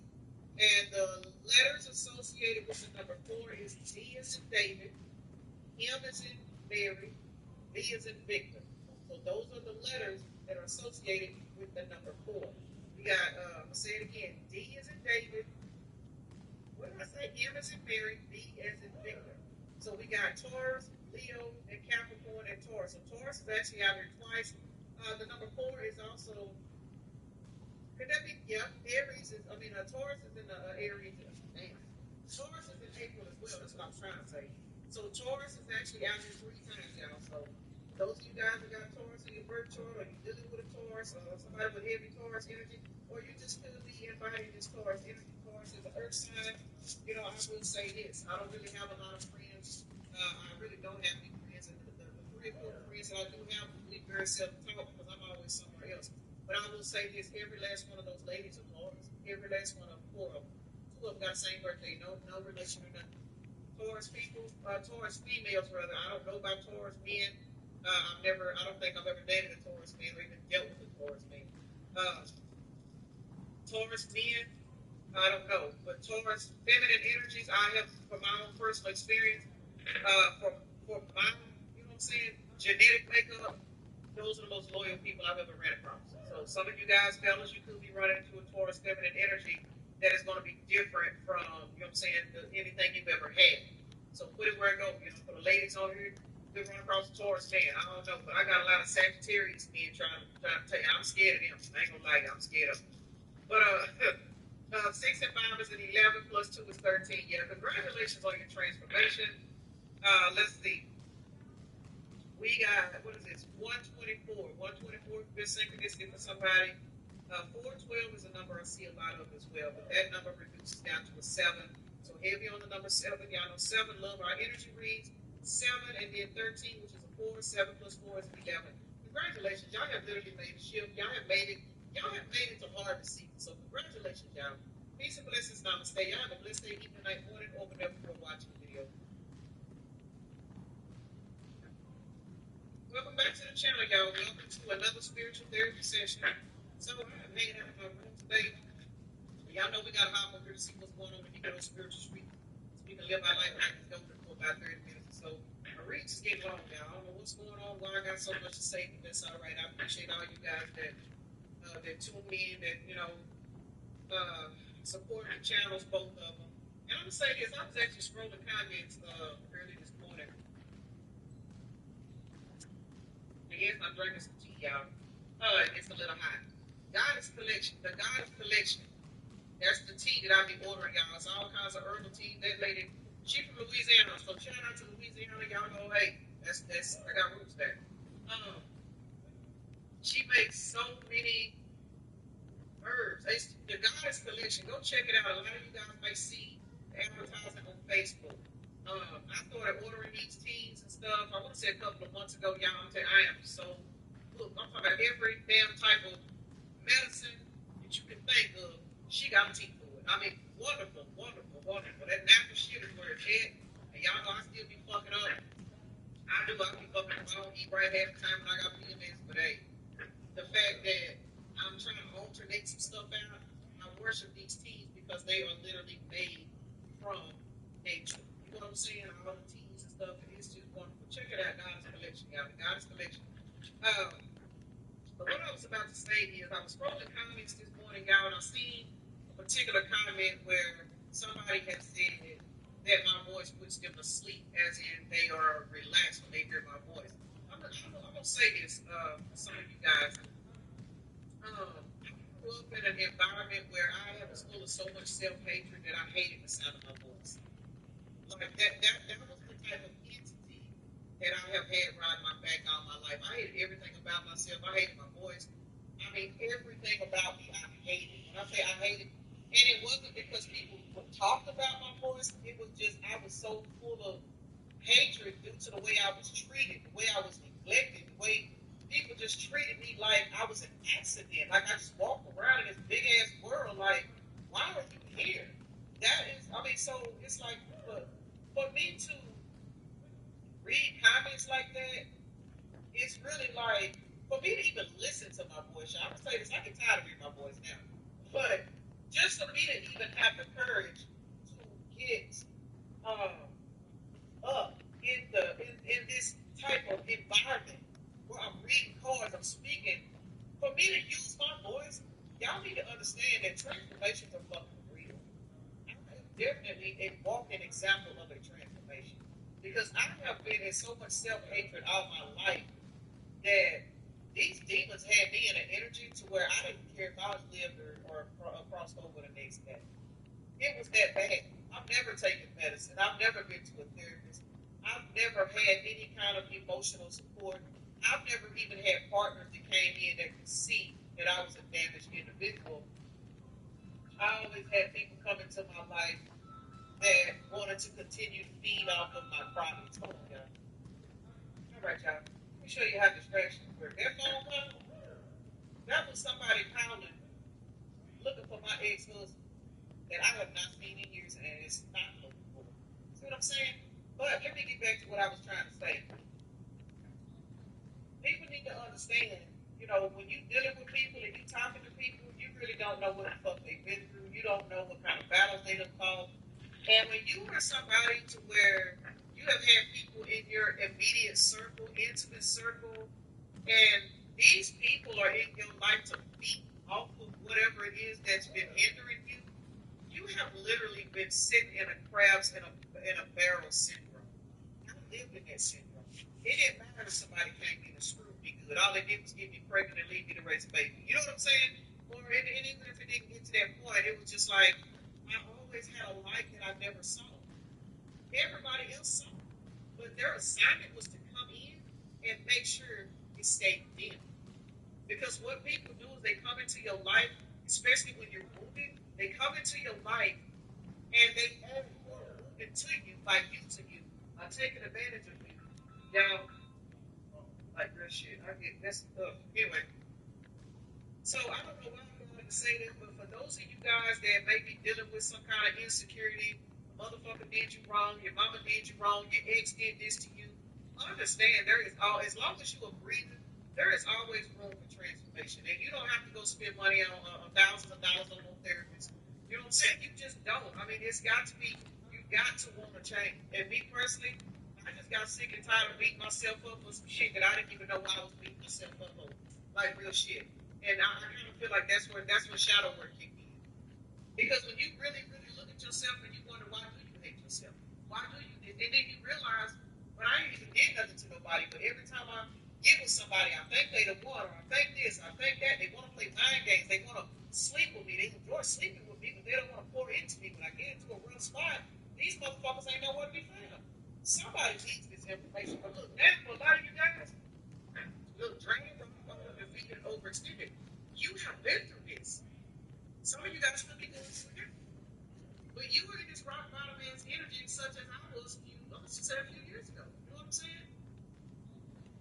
And the letters associated with the number 4 is D as in David, M as in Mary, V as in Victor. So those are the letters that are associated with the number 4. We got, I'll say it again, D as in David, what did I say? M as in Mary, V as in Victor. So we got Taurus, Leo, and Capricorn, and Taurus. So Taurus is actually out here twice. The number 4 is also, could that be, yeah, Aries is, Taurus is in the Aries. Damn. Taurus is in April as well. That's what I'm trying to say. So Taurus is actually out here 3 times, y'all. So those of you guys that got Taurus in your birth chart, or you dealing with a Taurus, or somebody with heavy Taurus energy, or you just could be inviting this Taurus energy. Taurus is an earth sign. I will say this. I don't really have a lot of friends. I really don't have any friends. And the 3 or 4 friends that I do have, we very seldom talk because I'm always somewhere else. But I will say this, every last one of those ladies are Taurus. Every last one of them, 4 of them. 2 of them got the same birthday, no relation or nothing. Taurus people, Taurus females rather. I don't know about Taurus men. I don't think I've ever dated a Taurus man or even dealt with a Taurus man. Taurus men, I don't know. But Taurus feminine energies, I have, from my own personal experience, for my, you know what I'm saying, genetic makeup, those are the most loyal people I've ever ran across. So some of you guys, fellas, you could be running into a Taurus feminine energy that is going to be different from, you know what I'm saying, anything you've ever had. So put it where it goes. For the ladies on here, we run across a Taurus man. I don't know, but I got a lot of Sagittarius men trying to tell you, I'm scared of them. I ain't gonna lie, I'm scared of them. But 6 and 5 is an 11 plus 2 is 13. Yeah, congratulations on your transformation. Let's see. We got, what is this, 124. 124 is good synchronicity for somebody. 412 is a number I see a lot of as well, but that number reduces down to a 7. So heavy on the number 7. Y'all know 7, love our energy reads. 7 and then 13, which is a 4. 7 plus 4 is 11. Congratulations. Y'all have literally made a shift. Y'all have made it to harvest season. So congratulations, y'all. Peace and blessings, namaste. Y'all have a blessed day, evening, night, morning, or whenever you're watching the video. Welcome back to the channel, y'all. Welcome to another spiritual therapy session. So I'm hanging out in my room today. Y'all know we got to hop over to see what's going on in the spiritual street. So we can live our life like it's going for about 30 minutes or so. I reach is getting long now. I don't know what's going on, why I got so much to say, but that's all right. I appreciate all you guys that tune in, that, support the channels, both of them. And I'm gonna say this, I was actually scrolling comments early this morning. And yes, I'm drinking some tea, y'all. It's a little hot. Goddess Collection, the Goddess Collection. That's the tea that I'll be ordering, y'all. It's all kinds of herbal tea. That lady, she from Louisiana, so shout out to Louisiana. Y'all know, hey, that's I got roots there. She makes so many herbs. The Goddess Collection. Go check it out. A lot of you guys may see the advertising on Facebook. I started ordering these teas and stuff. I want to say a couple of months ago, y'all. I'm telling you, I am so. Look, I'm talking about every damn type of medicine that you can think of. She got tea for it. I mean, wonderful, wonderful, wonderful. That natural shit is where it's at. And y'all know I still be fucking up. I be fucking up. I don't eat right half the time when I got PMS. But hey, the fact that I'm trying to alternate some stuff out, I worship these teas because they are literally made from nature. You know what I'm saying? All the teas and stuff. And it's just wonderful. Check it out, Goddess Collection, y'all. The Goddess Collection. But what I was about to say is I was scrolling comments this morning, y'all, and I seen a particular comment where somebody had said that my voice puts them to sleep, as in they are relaxed when they hear my voice. I'm gonna say this for some of you guys. I grew up in an environment where I was full of so much self-hatred that I hated the sound of my voice. Like that was the type of entity that I have had riding my back all my life. I hated everything about myself. I hated my voice. I mean, everything about me, I hated. When I say I hated, and it wasn't because people talked about my voice. It was just I was so full of hatred due to the way I was treated, the way I was neglected, the way people just treated me like I was an accident. Like I just walked around in this big ass world. Like, why are you here? That is, I mean, so it's like for me to read comments like that, it's really like, for me to even listen to my voice, I'm gonna say this, I get tired of hearing my voice now, but just for me to even have the courage to get up in this type of environment where I'm reading cards, I'm speaking, for me to use my voice, y'all need to understand that transformations are fucking real. I am definitely a walking example of a transformation. Because I have been in so much self-hatred all my life that these demons had me in an energy to where I didn't care if I was lived or crossed over the next day. It was that bad. I've never taken medicine. I've never been to a therapist. I've never had any kind of emotional support. I've never even had partners that came in that could see that I was a damaged individual. I always had people come into my life that wanted to continue to feed off of my problems. Hold on, y'all. All right, y'all. Let me show you how distractions work. That phone call, that was somebody pounding, looking for my ex-husband that I have not seen in years, and it's not looking for. See what I'm saying? But let me get back to what I was trying to say. People need to understand, when you're dealing with people and you're talking to people, you really don't know what the fuck they've been through. You don't know what kind of battles they have fought. And when you are somebody to where you have had people in your immediate circle, intimate circle, and these people are in your life to feed off of whatever it is that's been hindering you, you have literally been sitting in a crabs in a barrel syndrome. I lived in that syndrome. It didn't matter if somebody came in and screwed me good. All they did was get me pregnant and leave me to raise a baby. You know what I'm saying? And even if it didn't get to that point, it was just like, I always had a light that I never saw. Everybody else saw. But their assignment was to come in and make sure it stayed dim. Because what people do is they come into your life, especially when you're moving, they come into your life and they move into you, by using you, by taking advantage of you. Now, like real shit, I get that's anyway. So I don't know why I'm going to say this, but for those of you guys that may be dealing with some kind of insecurity, motherfucker did you wrong, your mama did you wrong, your ex did this to you, understand there is as long as you are breathing, there is always room for transformation. And you don't have to go spend money on thousands of dollars on therapists. You know what I'm saying? You just don't. I mean, it's got to be, you got to want to change. And me personally, I I just got sick and tired of beating myself up for some shit that I didn't even know why I was beating myself up over. Like real shit. And I kind of feel like that's where shadow work kicked in. Because when you really, really look at yourself and you wonder why do you hate yourself? Why do you? And then you realize, well, I ain't even did nothing to nobody, but every time I get with somebody, I think they the one, or I think this, I think that. They want to play mind games. They want to sleep with me. They enjoy sleeping with me, but they don't want to pour into me. When I get into a real spot, these motherfuckers ain't nowhere to be found. Somebody needs this information. But look, now for a lot of you guys, look, drained from defeated, overextended. You have been through this. Some of you guys could be going through it. But you were in this rock bottom man's energy, such as I was a few years ago. You know what I'm saying?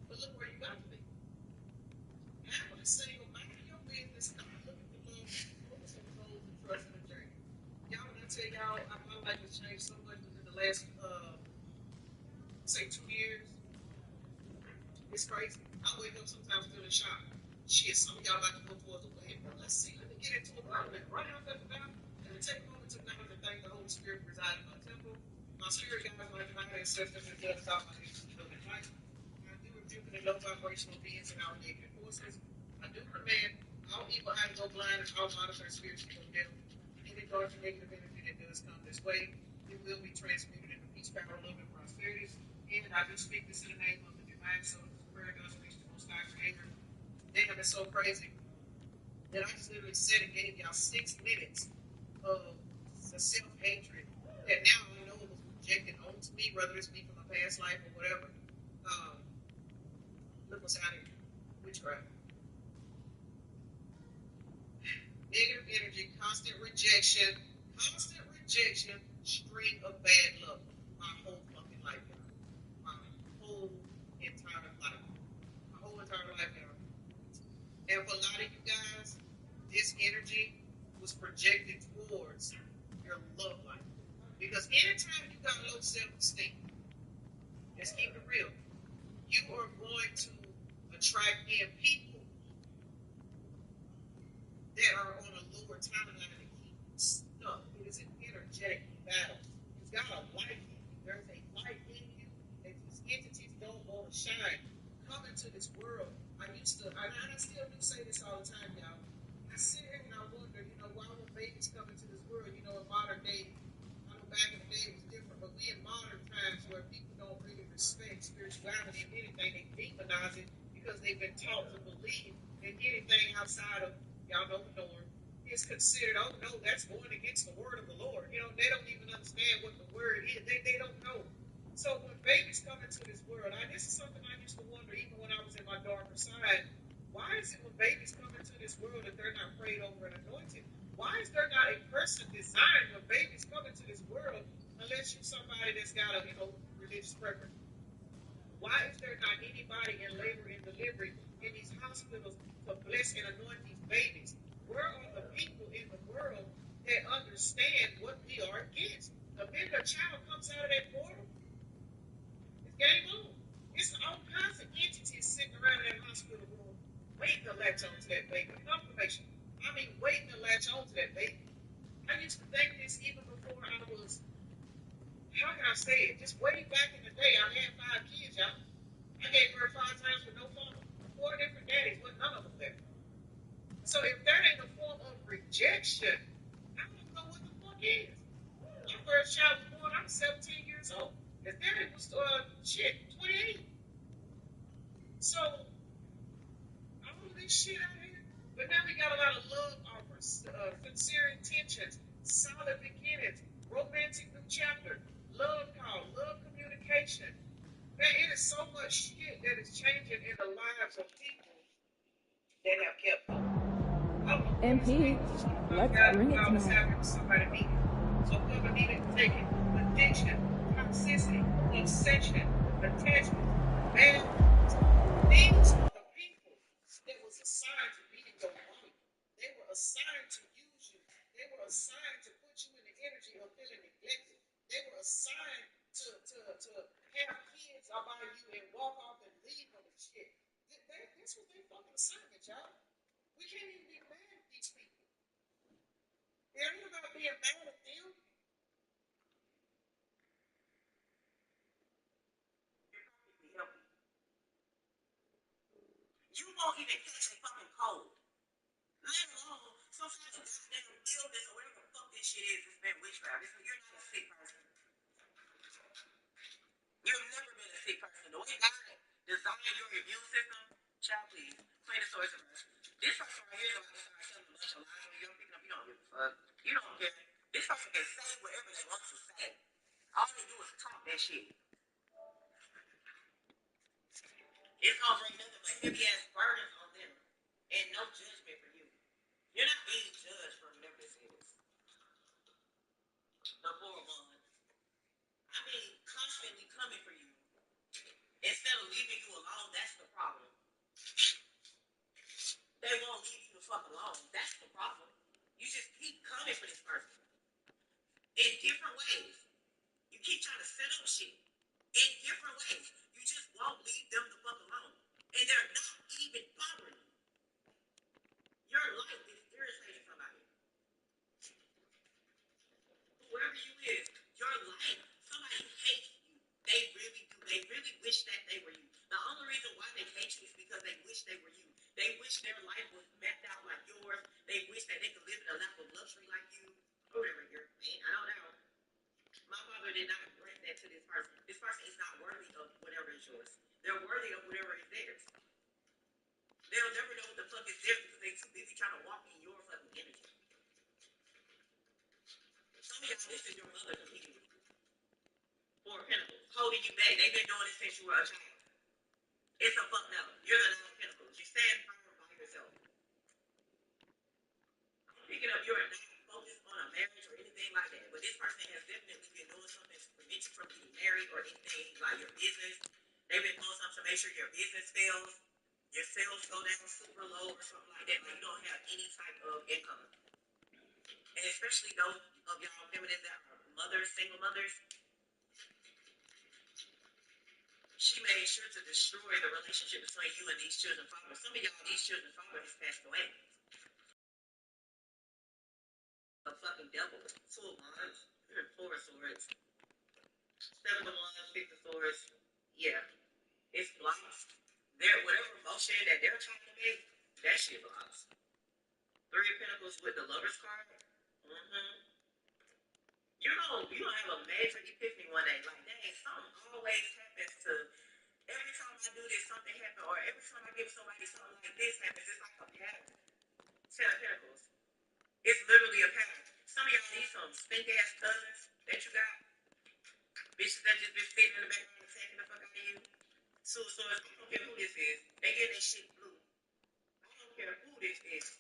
But look where you got to be. Happily single, mind your business, not looking for love, focus on goals and trust in the journey. Y'all, when I tell y'all, my life has changed so much within the last, say, 2 years. It's crazy. I wake up sometimes feeling shock. Shit, some of y'all about to go towards the way. Well, let's see. Let me get into it right now. Right out the bat. Let me take a moment to acknowledge and thank the Holy Spirit for residing in my temple. My spirit guides my divine ancestors and does out my nation's building life. I do rebuke the low vibrational beings and our negative forces. I do command all evil eyes go blind and all monitoring spirits to go deaf. Any dark and negative energy that does come this way, it will be transmuted into peace, power, love, and prosperity. And I do speak this in the name of the divine soul. Prayer does reach the most high creator. Damn, it's so crazy that I just literally said and gave y'all 6 minutes of the self-hatred that now I know it was projected onto me, whether it's me from a past life or whatever. Look what's out here. Witchcraft. Negative energy, constant rejection, string of bad luck. My whole fucking life, y'all. My whole entire life. My whole entire life, y'all. And for a lot of you guys, this energy was projected towards your love life. Because anytime you got low self-esteem, let's keep it real, you are going to attract in people that are on a lower timeline to keep you stuck. It is an energetic battle. You've got a light in you. There's a light in you that these entities don't want to shine. Come into this world. I still do say this all the time, y'all. I sit here and I wonder, why when babies come into this world, in modern day, I know back in the day it was different, but we in modern times where people don't really respect spirituality and anything, they demonize it because they've been taught to believe in anything outside of, y'all know the norm, is considered, oh no, that's going against the word of the Lord. They don't even understand what the word is. They don't know. So when babies come into this world, this is something I used to wonder even when I was in my darker side. Why is it when babies come into this world that they're not prayed over and anointed? Why is there not a person designed when babies come into this world unless you're somebody that's got a religious preference? Why is there not anybody in labor and delivery in these hospitals to bless and anoint these babies? Where are the people in the world that understand what we are against? The minute a child comes out of that portal, it's game on. It's all kinds of entities sitting around in that hospital room waiting to latch on to that baby. Confirmation. Waiting to latch on to that baby. I used to think this even before I was, how can I say it? Just way back in the day, I had 5 kids, y'all. I gave birth 5 times with no father. 4 different daddies, but none of them there. So if that ain't a form of rejection, I don't know what the fuck is. My first child was born, I was 17 years old. His daddy was, 28. So, all of this shit out here. But now we got a lot of love offers, sincere intentions, solid beginnings, romantic new chapter, love call, love communication. Man, it is so much shit that is changing in the lives of people that have kept hope. MP, let's bring it tonight. Somebody needed. So whoever needed to take it, addiction, toxicity, obsession, attachment, man, these are the people that was assigned to be in your life. They were assigned to use you. They were assigned to put you in the energy of feeling neglected. They were assigned to have kids about you and walk off and leave them and shit. This was their fucking assignment, y'all. We can't even be mad at these people. It ain't about being mad at them. won't even catch a fucking cold. Let alone some kind of goddamn illness or whatever the fuck this shit is. It's been witchcraft. You're not a sick person. You've never been a sick person. The way God designed your immune system, child, please, clean the source of us. This person right here is going to start telling a bunch of lies when you're picking up. You don't give a fuck. You don't care. This person can say whatever they want to say. All they do is talk that shit. It's going to bring nothing but heavy ass burdens on them and no judgment for you. You're not being judged for whatever this is. The poor one. I mean, constantly coming for you. Instead of leaving you alone, that's the problem. They won't leave you the fuck alone. That's the problem. You just keep coming for this person. In different ways. You keep trying to set up shit. In different ways. You just won't leave them the fuck alone. And they're not even bothering you. Your life is irritating somebody. Whoever you is, your life, somebody hates you. They really do. They really wish that they were you. The only reason why they hate you is because they wish they were you. They wish their life was mapped out like yours. They wish that they could live in a life of luxury like you. Or whatever you're, man, I don't know. My father did not grant that to this person. This person is not worthy of whatever is yours. They're worthy of whatever is theirs. They'll never know what the fuck is theirs because they're too busy trying to walk in your fucking energy. Some of y'all, this is your mother competing with you. Four of Pentacles, holding you back. They've been doing this since you were a child. It's a fuck no. You're the Nine of Pentacles. You stand firm by yourself. Picking up, you're not focused on a marriage or anything like that. But this person has definitely been doing something to prevent you from getting married or anything like your business. They've been doing something to make sure your business fails, your sales go down super low or something like that. Like you don't have any type of income. And especially those of y'all feminists that are mothers, single mothers. She made sure to destroy the relationship between you and these children's father. Some of y'all, these children's father has passed away. A fucking devil. Two of Wands, Four of Swords, Seven of Wands, Six of Swords. Yeah, it's blocks. Whatever motion that they're trying to make, that shit blocks. Three of Pentacles with the Lover's card. You don't have a major epiphany one day. Like, dang, something always happens to. Every time I do this, something happens. Or every time I give somebody something like this happens. It's like a pattern. Ten of Pentacles. It's literally a pattern. Some of y'all need some stink ass cousins that you got. Bitches that just been sitting in the background attacking the fuck out of you. Two of Swords. I don't care who this is. They get this shit blue. I don't care who this is.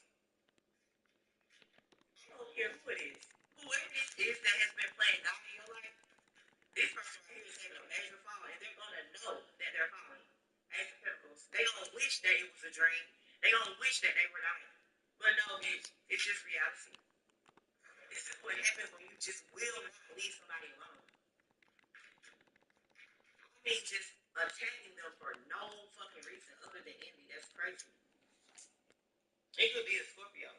I don't care who it is. Whoever this is that has been playing God in your life, this person right here is having a major fall, and they're gonna know that they're falling. Ace of Pentacles. They gonna wish that it was a dream. They gonna wish that they were dying. But no, bitch, it's just reality. This is what happens when you just will not leave somebody alone. I mean, just attacking them for no fucking reason other than envy. That's crazy. It could be a Scorpio.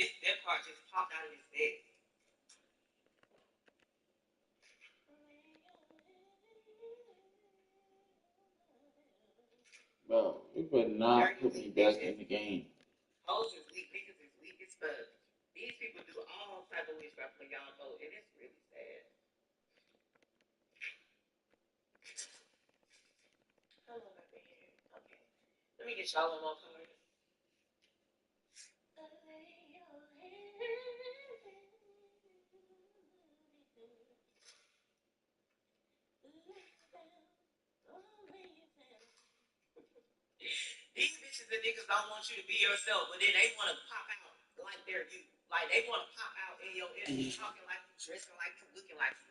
That part just popped out of his head. Bro, you better not put me back in the game. Hoes is weak, niggas is weak as fuck. These people do all type of witchcraft for y'all vote, and it's really sad. How long I've been here? Okay. Let me get y'all one more card. These bitches and niggas don't want you to be yourself, but then they want to pop out like they're you. Like they want to pop out in your energy, talking like you, dressing like you, looking like you.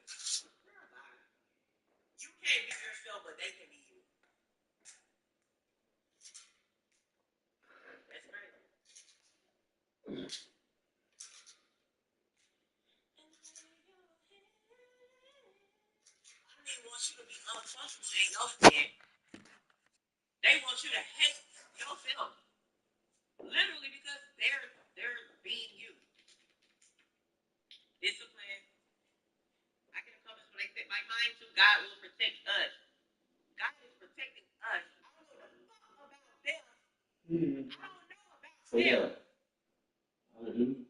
You can't be yourself, but they can be you. That's crazy. They want you to be uncomfortable in your skin. They want you to hate yourself. Literally because they're being you. Discipline. I can accomplish what they say. Like mine too. God will protect us. God is protecting us. I don't know the fuck about them. I don't know about So yeah. him. Hallelujah.